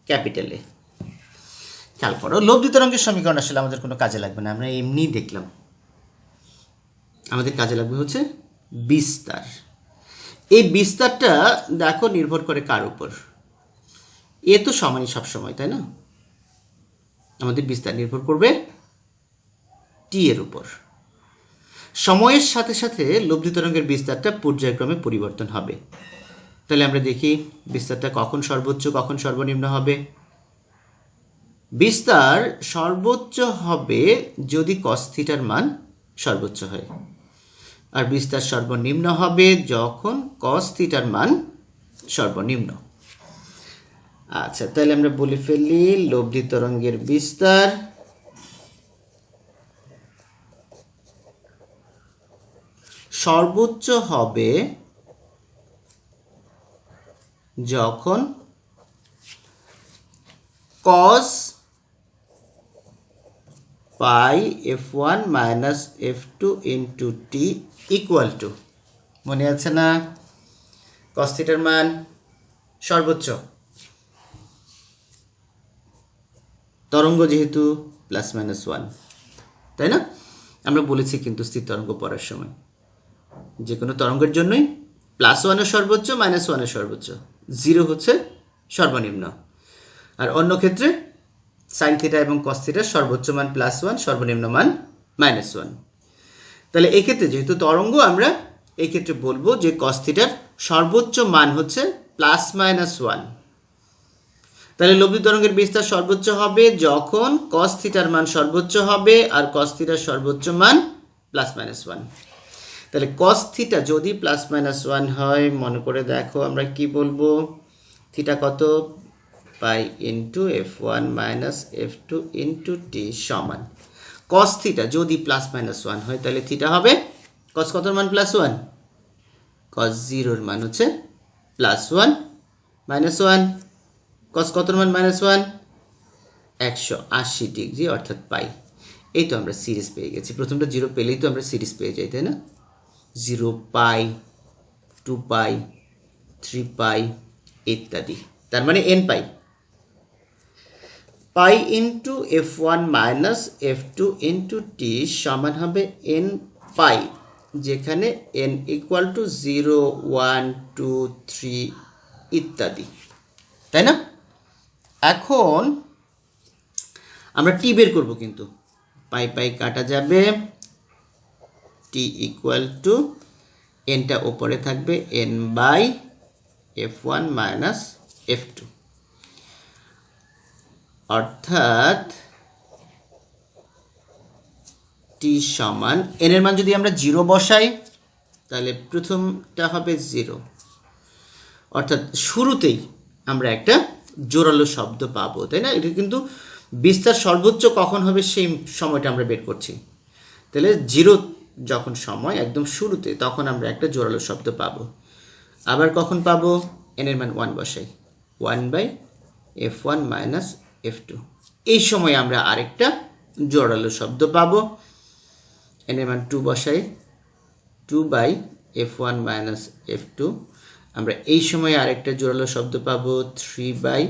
ক্যাপিটালে। খেয়াল করো, লব্ধি তরঙ্গের সমীকরণ আসলে আমাদের কোনো কাজে লাগবে না, আমরা এমনি দেখলাম। আমাদের কাজে লাগবে হচ্ছে বিস্তার। এই বিস্তারটা দেখো নির্ভর করে কার উপর? এ তো সমানই সবসময়, তাই না? আমাদের বিস্তার নির্ভর করবে টি এর উপর। সময়ের সাথে সাথে লব্ধি তরঙ্গের বিস্তারটা পর্যায়ক্রমে পরিবর্তন হবে। তাহলে আমরা দেখি বিস্তারটা কখন সর্বোচ্চ কখন সর্বনিম্ন হবে। বিস্তার সর্বোচ্চ হবে যদি cos থিটার মান সর্বোচ্চ হয়, আর বিস্তার সর্বনিম্ন হবে যখন cos থিটার মান সর্বনিম্ন। আচ্ছা, তাহলে আমরা বলে ফেললি লব্ধি তরঙ্গের বিস্তার সর্বোচ্চ হবে যখন cos pi f1 minus f2 into T equal two, মনে আছে না, cos থিটার মান সর্বোচ্চ, তরঙ্গ যেহেতু প্লাস মাইনাস 1, তাই না? আমরা বলেছি কিন্তু স্থির তরঙ্গ পড়ার সময় যে কোনো তরঙ্গের জন্যই +1 সর্বোচ্চ -1 সর্বোচ্চ, 0 হচ্ছে সর্বনিম্ন। আর অন্য ক্ষেত্রে সাইন থিটা এবং কস থিটার সর্বোচ্চ মান +1, সর্বনিম্ন মান -1। তাহলে এই ক্ষেত্রে যেহেতু তরঙ্গ, আমরা এই ক্ষেত্রে বলবো যে কস থিটার সর্বোচ্চ মান হচ্ছে +-1। তাহলে লব্ধি তরঙ্গের বিস্তার সর্বোচ্চ হবে যখন cos থিটার মান সর্বোচ্চ হবে আর cos থিটার সর্বোচ্চ মান +-1। তাহলে cos থিটা যদি +-1 হয়, মনে করে দেখো আমরা কি বলবো, থিটা কত, pi into f1 minus f2 into t সমান cos থিটা যদি +-1 হয়, তাহলে থিটা হবে cos কতর মান +1, cos 0 মান হচ্ছে +1 -1, cos কতর মান -1, 180 ডিগ্রি অর্থাৎ পাই। এই তো আমরা সিরিজ পেয়ে গেছি। প্রথমটা 0 পেলেই তো আমরা সিরিজ পেয়ে যাই, তাই না? 0 পাই, 2 পাই, 3 পাই ইত্যাদি, তার মানে n pi. Pi into f1 minus f2 into t সমান হবে n পাই, যেখানে n ইকুয়াল টু 0, 1, 2, 3 ইত্যাদি, তাই না? এখন আমরা টি বের করব, কিন্তু পাই পাই কাটা যাবে, টি ইকুয়াল টু এনটা ওপরে থাকবে n by f1 minus f2, অর্থাৎ টি সমান n এর মান যদি আমরা 0 বসাই তাহলে প্রথমটা হবে 0, অর্থাৎ শুরুতেই আমরা একটা জোরালো শব্দ পাবো, তাই না? এটা কিন্তু বিস্তার সর্বোচ্চ কখন হবে সেই সময়টা আমরা বের করছি। তাহলে 0 যখন সময় একদম শুরুতে, তখন আমরা একটা জোরালো শব্দ পাবো। আবার কখন পাবো? n এর মান 1 বসাই, 1 বাই f1 মাইনাস f2, এই সময় আমরা আরেকটা জোরালো শব্দ পাবো। n এর মান 2 বসাই, 2 বাই f1 মাইনাস f2, আমরা এই সময় আরেকটা জোরালো শব্দ পাবো, 3 বাই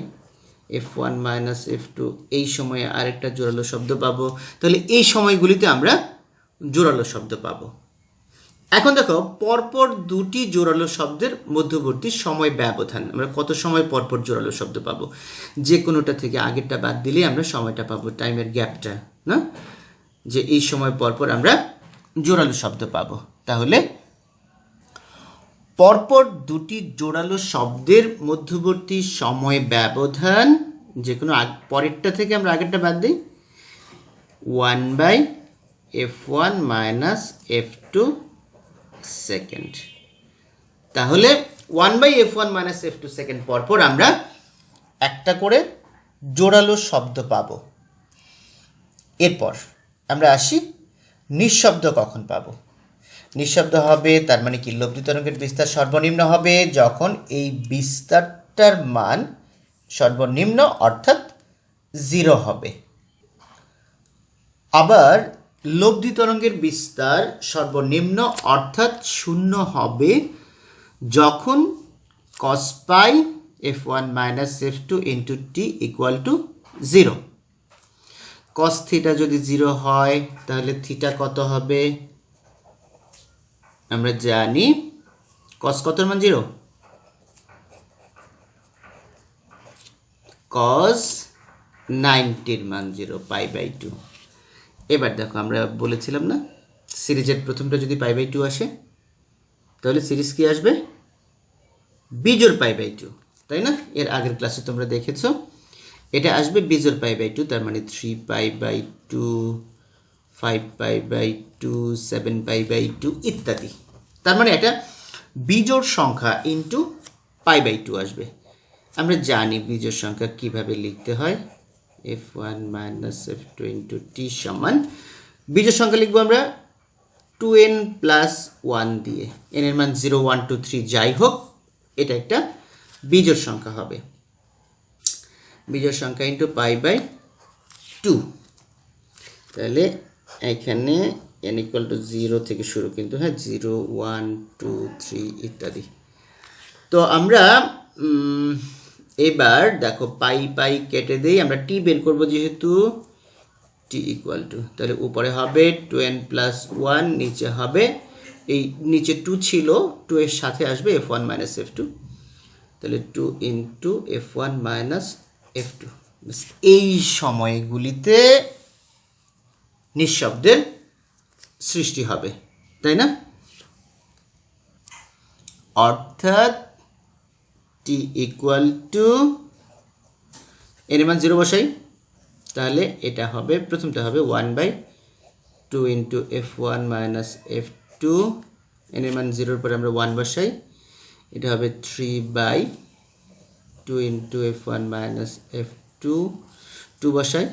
f1 মাইনাস f2, এই সময়ে আরেকটা জোরালো শব্দ পাবো। তাহলে এই সময়গুলিতে আমরা জোরালো শব্দ পাবো। এখন দেখো, পরপর দুটি জোরালো শব্দের মধ্যবর্তী সময় ব্যবধান, আমরা কত সময় পরপর জোরালো শব্দ পাবো। যে কোনোটা থেকে আগেরটা বাদ দিলে আমরা সময়টা পাবো, টাইমের গ্যাপটা, না, যে এই সময় পরপর আমরা জোরালো শব্দ পাবো। তাহলে পরপর দুটি জোরালো শব্দের মধ্যবর্তী সময় ব্যবধান, যে কোনো পরেরটা থেকে আমরা আগেরটা বাদ দিই, 1/f1 মাইনাস f2 সেকেন্ড। তাহলে 1/f1 মাইনাস f2 সেকেন্ড পরপর আমরা একটা করে জোরালো শব্দ পাব। এরপর আমরা আসি নিঃশব্দ কখন পাব। নিঃশব্দ হবে তার মানে কি, লব্ধি তরঙ্গের বিস্তার সর্বনিম্ন হবে যখন এই বিস্তারটার মান সর্বনিম্ন অর্থাৎ 0 হবে। আবার লব্ধি তরঙ্গের বিস্তার সর্বনিম্ন অর্থাৎ 0 হবে যখন cos pi f1 minus f2 into t equal to 0। cos theta যদি 0 হয় তাহলে থিটা কত হবে? আমরা জানি cos কতর মান 0, cos 90 মান 0, π/2। এবার দেখো আমরা বলেছিলাম না, সিরিজের প্রথমটা যদি π/2 আসে তাহলে সিরিজ কি আসবে? বিজোড় π/2, তাই না? এর আগের ক্লাসে তোমরা দেখেছো এটা আসবে বিজোড় π/2, তার মানে 3π/2, 5π/2, 7π/2 ইত্যাদি। তার মানে এটা বিজোড় সংখ্যা ইন্টু π/2 আসবে। আমরা জানি বিজোড় সংখ্যা কিভাবে লিখতে হয়, f1 minus f2 into t সমান বিজোড় সংখ্যা লিখবো আমরা 2n প্লাস 1 দিয়ে, n এর মান 0, 1, 2, 3 যাই হোক, এটা একটা বিজোড় সংখ্যা হবে। বিজোড় সংখ্যা ইন্টু π/2। তাহলে এখানে n ইকুয়াল টু 0 থেকে শুরু, কিন্তু হ্যাঁ 0, 1, 2, 3 ইত্যাদি। তো আমরা এবার দেখো পাই কেটে দেই, আমরা টি বের করব যেহেতু টি ইকুয়াল টু, তাহলে উপরে হবে 2n প্লাস 1, নিচে হবে এই নিচে 2 ছিল, 2 এর সাথে আসবে f1 মাইনাস f2, তাহলে 2 ইন্টু f1 মাইনাস f2। এই সময়গুলিতে নিঃশব্দের সৃষ্টি হবে, তাই না? অর্থাৎ টি ইকুয়াল টু এর মান 0 বসাই, তাহলে এটা হবে, প্রথমটা হবে 1/2 ইন্টু f1 মাইনাস f2, এর মান 0 পরে আমরা 1 বসাই, এটা হবে 3/2 ইন্টু f1 মাইনাস f2, 2 বসাই,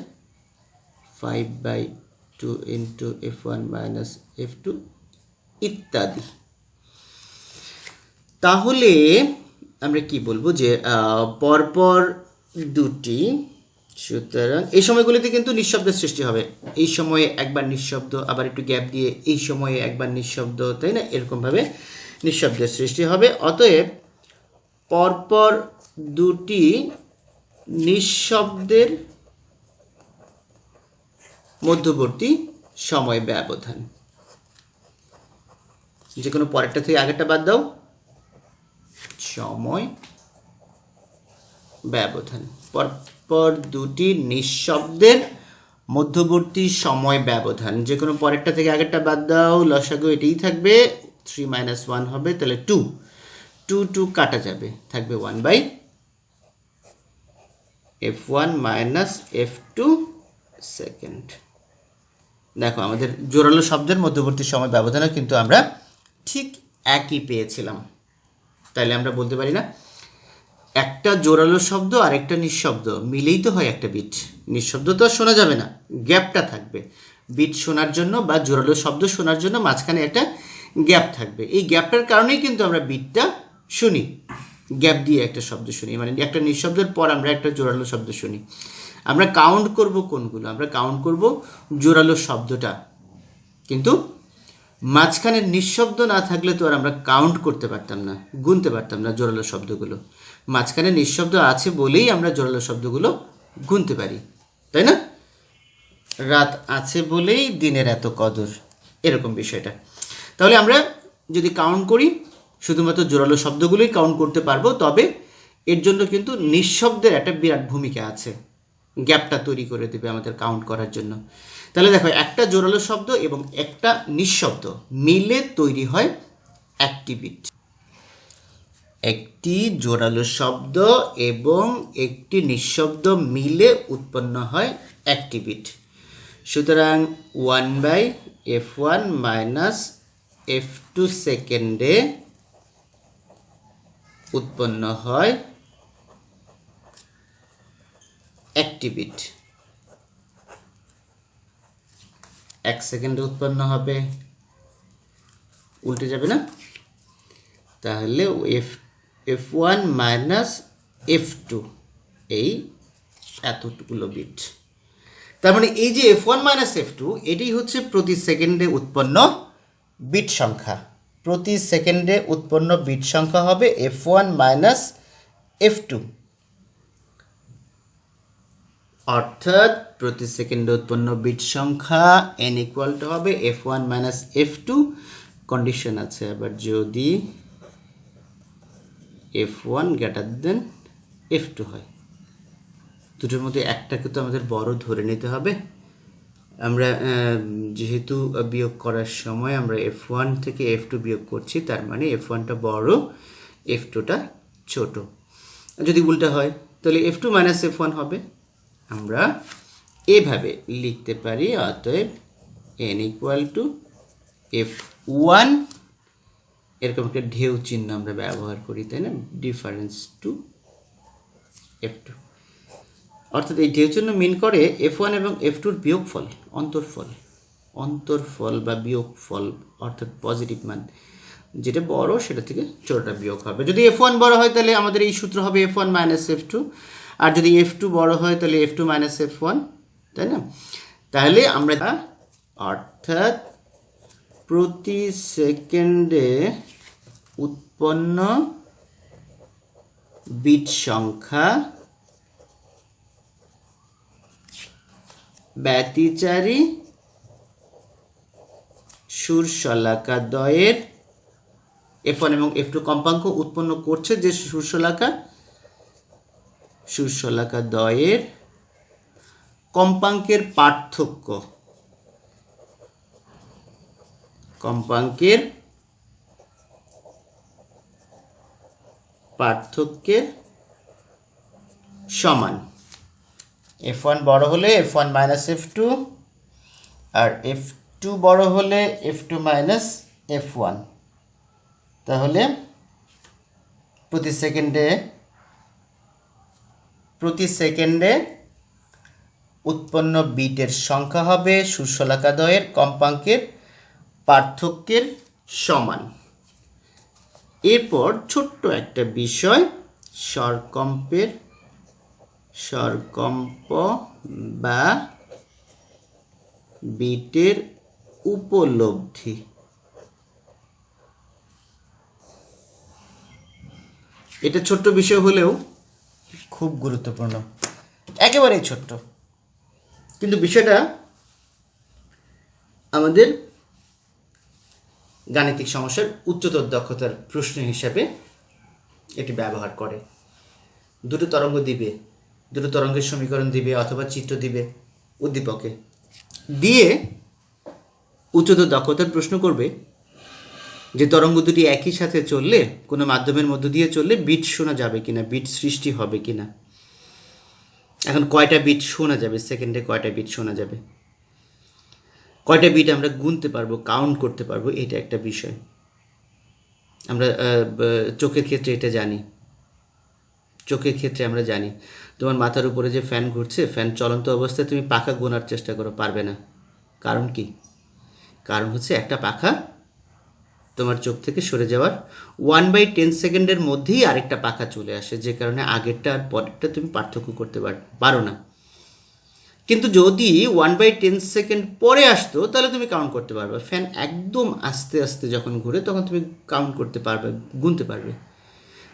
5/2 ইন্টু f1 মাইনাস f2 ইত্যাদি। তাহলে আমরা কি বলবো যে পরপর দুটি, সুতরাং এই সময়গুলিতে কিন্তু নিঃশব্দের সৃষ্টি হবে। এই সময়ে একবার নিঃশব্দ, আবার একটু গ্যাপ দিয়ে এই সময়ে একবার নিঃশব্দ, তাই না? এরকমভাবে নিঃশব্দের সৃষ্টি হবে। অতএব পরপর দুটি নিঃশব্দের মধ্যবর্তী সময় ব্যবধান, যে কোনো পরেরটা থেকে আগেরটা বাদ দাও, সময় ব্যবধান, পরপর দুটি নিঃশব্দের মধ্যবর্তী সময় ব্যবধান, যে কোনো পরেরটা থেকে আগেরটা বাদ দাও, লসাগু এটাই থাকবে, 3 মাইনাস 1 হবে, তাহলে 2, 2 কাটা যাবে, থাকবে 1/f1 মাইনাস f2 সেকেন্ড। দেখো আমাদের জোরালো শব্দের মধ্যবর্তী সময় ব্যবধানও কিন্তু আমরা ঠিক একই পেয়েছিলাম। তাহলে আমরা বলতে পারি না একটা জোরালো শব্দ আর একটা নিঃশব্দ মিলেই তো হয় একটা বিট, নিঃশব্দ তো আর শোনা যাবে না, গ্যাপটা থাকবে। বিট শোনার জন্য বা জোরালো শব্দ শোনার জন্য মাঝখানে একটা গ্যাপ থাকবে, এই গ্যাপটার কারণেই কিন্তু আমরা বিটটা শুনি, গ্যাপ দিয়ে একটা শব্দ শুনি, মানে একটা নিঃশব্দের পর আমরা একটা জোরালো শব্দ শুনি। আমরা কাউন্ট করব কোনগুলো? আমরা কাউন্ট করব জোরালো শব্দটা, কিন্তু মাঝখানে নিঃশব্দ না থাকলে তো আর আমরা কাউন্ট করতে পারতাম না, গুনতে পারতাম না জোরালো শব্দগুলো। মাঝখানে নিঃশব্দ আছে বলেই আমরা জোরালো শব্দগুলো গুনতে পারি, তাই না? রাত আছে বলেই দিনের এত কদর, এরকম বিষয়টা। তাহলে আমরা যদি কাউন্ট করি শুধুমাত্র জোরালো শব্দগুলোই কাউন্ট করতে পারবো, তবে এর জন্য কিন্তু নিঃশব্দের একটা বিরাট ভূমিকা আছে, গ্যাপটা তৈরি করে দেবে আমাদের কাউন্ট করার জন্য। তাহলে দেখো একটা জোরালো শব্দ এবং একটা নিঃশব্দ মিলে তৈরি হয় একটি বিট। একটি জোরালো শব্দ এবং একটি নিঃশব্দ মিলে উৎপন্ন হয় একটি বিট। সুতরাং 1/f1 মাইনাস f2 সেকেন্ডে উৎপন্ন হয় একটি বিট। 1 সেকেন্ডে উৎপন্ন হবে, উল্টে যাবে না? তাহলে f1 মাইনাস f2 এই এতগুলো বিট। তার মানে এই যে f1 মাইনাস f2 এটি হচ্ছে প্রতি সেকেন্ডে উৎপন্ন বিট সংখ্যা। প্রতি সেকেন্ডে উৎপন্ন বিট সংখ্যা হবে f1 মাইনাস f2, অর্থাৎ প্রতি সেকেন্ডে উৎপন্ন বিট সংখ্যা n ইকুয়াল টু হবে f1 মাইনাস f2। কন্ডিশন আছে আবার, যদি f1 গ্রেটার দেন f2 হয়। দুটোর মধ্যে একটাকে তো আমাদের বড় ধরে নিতে হবে। আমরা যেহেতু বিয়োগ করার সময় আমরা f1 থেকে f2 বিয়োগ করছি, তার মানে f1টা বড়, f2টা ছোট। যদি উল্টা হয় তাহলে f2 মাইনাস f1 হবে। আমরা এভাবে লিখতে পারি, অতএব n ইকুয়াল টু f1, এরকম একটা ঢেউ চিহ্ন আমরা ব্যবহার করি, তাই না, ডিফারেন্স টু f2। অর্থাৎ এই ঢেউ চিহ্ন মিন করে f1 এবং f2-র বিয়োগফল, অন্তরফল বা বিয়োগফল, অর্থাৎ পজিটিভ মান। যেটা বড় সেটা থেকে ছোটটা বিয়োগ হবে। যদি f1 বড় হয় তাহলে আমাদের এই সূত্র হবে f1 মাইনাস f2, আর যদি f2 বড় হয় তাহলে f2 মাইনাস f1, তাই না? তাহলে আমরা, অর্থাৎ প্রতি সেকেন্ডে উৎপন্ন বিট সংখ্যা ব্যতিচারী সুরশলাকা দ্বয়ের f1 এবং f2 কম্পাঙ্ক উৎপন্ন করছে যে সুরশলাকা দ্বয়ের কম্পাঙ্কের পার্থক্যের সমান। f1 বড় হলে f1 মাইনাস f2, আর f2 বড় হলে f2 মাইনাস f1। তাহলে প্রতি সেকেন্ডে উৎপন্ন বিটের সংখ্যা হবে সুরশলাকাদ্বয়ের কম্পাঙ্কের পার্থক্যের সমান। এরপর ছোট্ট একটা বিষয়, স্বরকম্প বা বিটের উপলব্ধি। এটা ছোট্ট বিষয় হলেও খুব গুরুত্বপূর্ণ, একেবারেই ছোট্ট, কিন্তু বিষয়টা আমাদের গাণিতিক সমস্যার উচ্চতর দক্ষতার প্রশ্ন হিসাবে এটি ব্যবহার করে। দুটো তরঙ্গ দিবে, দুটো তরঙ্গের সমীকরণ দিবে অথবা চিত্র দিবে উদ্দীপকে, দিয়ে উচ্চতর দক্ষতার প্রশ্ন করবে যে তরঙ্গ দুটি একই সাথে চললে, কোনো মাধ্যমের মধ্য দিয়ে চললে বিট শোনা যাবে কিনা, বিট সৃষ্টি হবে কিনা। এখন কয়টা বিট শোনা যাবে, সেকেন্ডে কয়টা বিট শোনা যাবে, কয়টা বিট আমরা গুনতে পারবো, কাউন্ট করতে পারবো, এটা একটা বিষয়। আমরা চোখের ক্ষেত্রে এটা জানি, চোখের ক্ষেত্রে আমরা জানি তোমার মাথার উপরে যে ফ্যান ঘুরছে, ফ্যান চলন্ত অবস্থায় তুমি পাখা গোনার চেষ্টা করো, পারবে না। কারণ কি? কারণ হচ্ছে একটা পাখা তোমার চোখ থেকে সরে যাওয়ার 1/10 সেকেন্ডের মধ্যেই আরেকটা পাখা চলে আসে, যে কারণে আগেরটা আর পরেরটা তুমি পার্থক্য করতে পারো না। কিন্তু যদি 1/10 সেকেন্ড পরে আসতো তাহলে তুমি কাউন্ট করতে পারবে। ফ্যান একদম আস্তে আস্তে যখন ঘুরে তখন তুমি কাউন্ট করতে পারবে, গুনতে পারবে।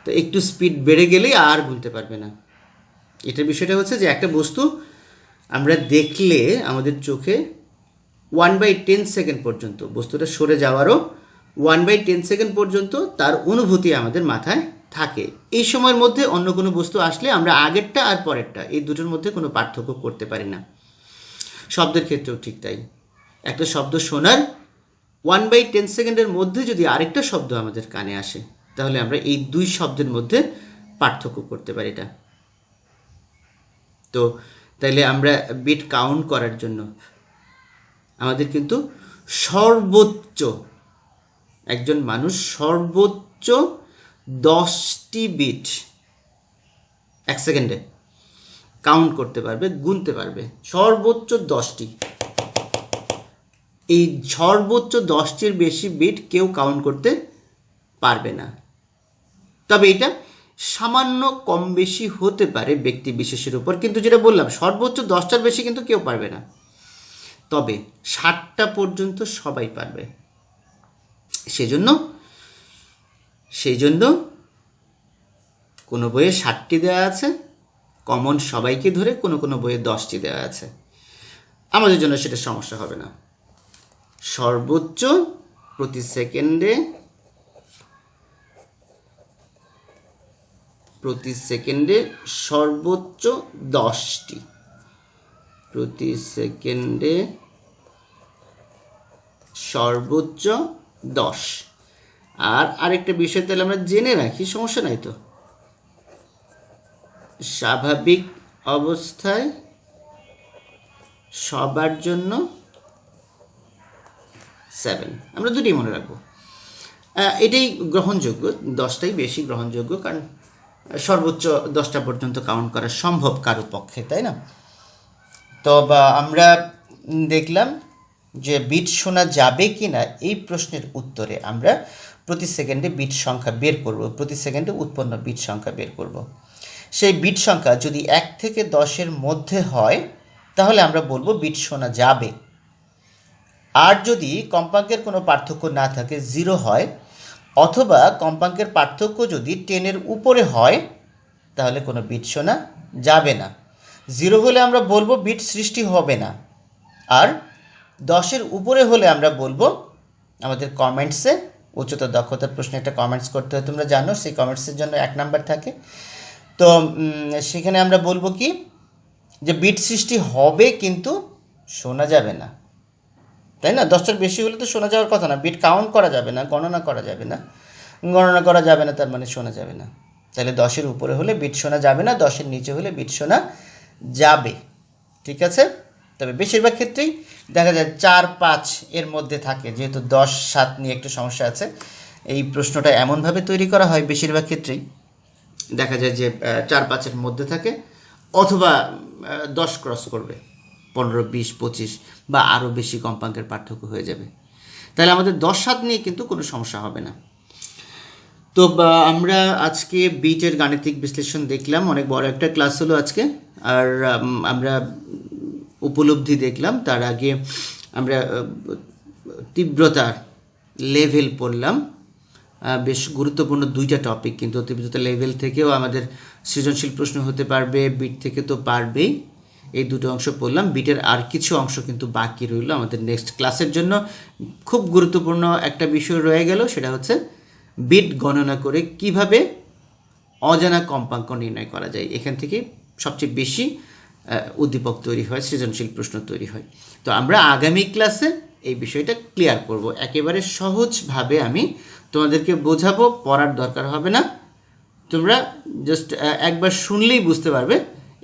তো একটু স্পিড বেড়ে গেলেই আর গুনতে পারবে না। এটার বিষয়টা হচ্ছে যে একটা বস্তু আমরা দেখলে আমাদের চোখে 1/10 সেকেন্ড পর্যন্ত, বস্তুটা সরে যাওয়ারও 1/10 সেকেন্ড পর্যন্ত তার অনুভূতি আমাদের মাথায় থাকে। এই সময়ের মধ্যে অন্য কোনো বস্তু আসলে আমরা আগেরটা আর পরেরটা এই দুটোর মধ্যে কোনো পার্থক্য করতে পারি না। শব্দের ক্ষেত্রেও ঠিক তাই। একটা শব্দ শোনার 1/10 সেকেন্ডের মধ্যে যদি আরেকটা শব্দ আমাদের কানে আসে তাহলে আমরা এই দুই শব্দের মধ্যে পার্থক্য করতে পারি। এটা তো তাইলে আমরা বিট কাউন্ট করার জন্য আমাদের কিন্তু সর্বোচ্চ একজন মানুষ সর্বোচ্চ 10টি বিট 1 সেকেন্ডে কাউন্ট করতে পারবে, গুনতে পারবে, সর্বোচ্চ 10টি। এই সর্বোচ্চ 10টির বেশি বিট কেউ কাউন্ট করতে পারবে না। তবে এটা সামান্য কম বেশি হতে পারে ব্যক্তি বিশেষের উপর, কিন্তু যেটা বললাম সর্বোচ্চ 10টার বেশি কিন্তু কেউ পারবে না। তবে 60টা পর্যন্ত সবাই পারবে। সেই জন্য কোনো বইয়ে 60টি দেওয়া আছে, কমন সবাইকে ধরে কোনো বইয়ে 10টি দেওয়া আছে। আমাদের জন্য সেটা সমস্যা হবে না। সর্বোচ্চ প্রতি সেকেন্ডে সর্বোচ্চ 10টি, প্রতি সেকেন্ডে সর্বোচ্চ 10। আর আরেকটা বিষয় তাহলে আমরা জেনে রাখি, সমস্যা নাই তো। স্বাভাবিক অবস্থায় সবার জন্য 7, আমরা দুটোই মনে রাখবো। এটাই গ্রহণযোগ্য, 10টাই বেশি গ্রহণযোগ্য, কারণ সর্বোচ্চ 10টা পর্যন্ত কাউন্ট করা সম্ভব কারো পক্ষে, তাই না? তো আমরা দেখলাম যে বিট শোনা যাবে কি না এই প্রশ্নের উত্তরে আমরা প্রতি সেকেন্ডে বিট সংখ্যা বের করব, প্রতি সেকেন্ডে উৎপন্ন বিট সংখ্যা বের করব। সেই বিট সংখ্যা যদি 1 থেকে 10-এর মধ্যে হয় তাহলে আমরা বলবো বিট শোনা যাবে। আর যদি কম্পাঙ্কের কোনো পার্থক্য না থাকে, 0 হয়, অথবা কম্পাঙ্কের পার্থক্য যদি 10-এর উপরে হয় তাহলে কোনো বিট শোনা যাবে না। 0 হলে আমরা বলবো বিট সৃষ্টি হবে না। আর 10-এর উপরে হলে আমরা বলবো, আমাদের কমেন্টসে উচ্চতর দক্ষতার প্রশ্নে একটা কমেন্টস করতে হয়, তোমরা জানো, সেই কমেন্টসের জন্য 1 নাম্বার থাকে। তো সেখানে আমরা বলবো কি, যে বিট সৃষ্টি হবে কিন্তু শোনা যাবে না, তাই না? 10টার বেশি হলে তো শোনা যাওয়ার কথা না, বিট কাউন্ট করা যাবে না, গণনা করা যাবে না, তার মানে শোনা যাবে না। তাহলে 10-এর উপরে হলে বিট শোনা যাবে না, 10-এর নিচে হলে বিট শোনা যাবে। ঠিক আছে? তবে বেশিরভাগ ক্ষেত্রেই দেখা যায় 4-5 এর মধ্যে থাকে, যেহেতু 10-7 নিয়ে একটু সমস্যা আছে। এই প্রশ্নটা এমনভাবে তৈরি করা হয়, বেশিরভাগ ক্ষেত্রেই দেখা যায় যে 4-5-এর মধ্যে থাকে, অথবা 10 ক্রস করবে, 15, 20, 25 বা আরও বেশি কম্পাঙ্কের পার্থক্য হয়ে যাবে। তাহলে আমাদের 10-7 নিয়ে কিন্তু কোনো সমস্যা হবে না। তো আমরা আজকে বিটের গাণিতিক বিশ্লেষণ দেখলাম, অনেক বড় একটা ক্লাস হলো আজকে। আর আমরা উপলব্ধি দেখলাম, তার আগে আমরা তীব্রতার লেভেল পড়লাম। বেশ গুরুত্বপূর্ণ 2টা টপিক, কিন্তু তীব্রতা লেভেল থেকেও আমাদের সৃজনশীল প্রশ্ন হতে পারবে, বিট থেকে তো পারবেই। এই 2টো অংশ পড়লাম। বিটের আর কিছু অংশ কিন্তু বাকি রইল আমাদের নেক্সট ক্লাসের জন্য। খুব গুরুত্বপূর্ণ একটা বিষয় রয়ে গেল, সেটা হচ্ছে বিট গণনা করে কিভাবে অজানা কম্পাঙ্ক নির্ণয় করা যায়। এখান থেকে সবচেয়ে বেশি উদ্দীপক তৈরি হয়, সৃজনশীল প্রশ্ন তৈরি হয়। তো আমরা আগামী ক্লাসে এই বিষয়টা ক্লিয়ার করব। একেবারে সহজভাবে আমি তোমাদেরকে বোঝাবো, পড়ার দরকার হবে না, তোমরা জাস্ট একবার শুনলেই বুঝতে পারবে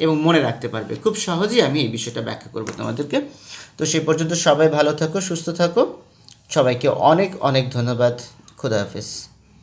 এবং মনে রাখতে পারবে। খুব সহজেই আমি এই বিষয়টা ব্যাখ্যা করব তোমাদেরকে। তো সেই পর্যন্ত সবাই ভালো থাকো, সুস্থ থাকো। সবাইকে অনেক অনেক ধন্যবাদ। খুদা হাফেজ।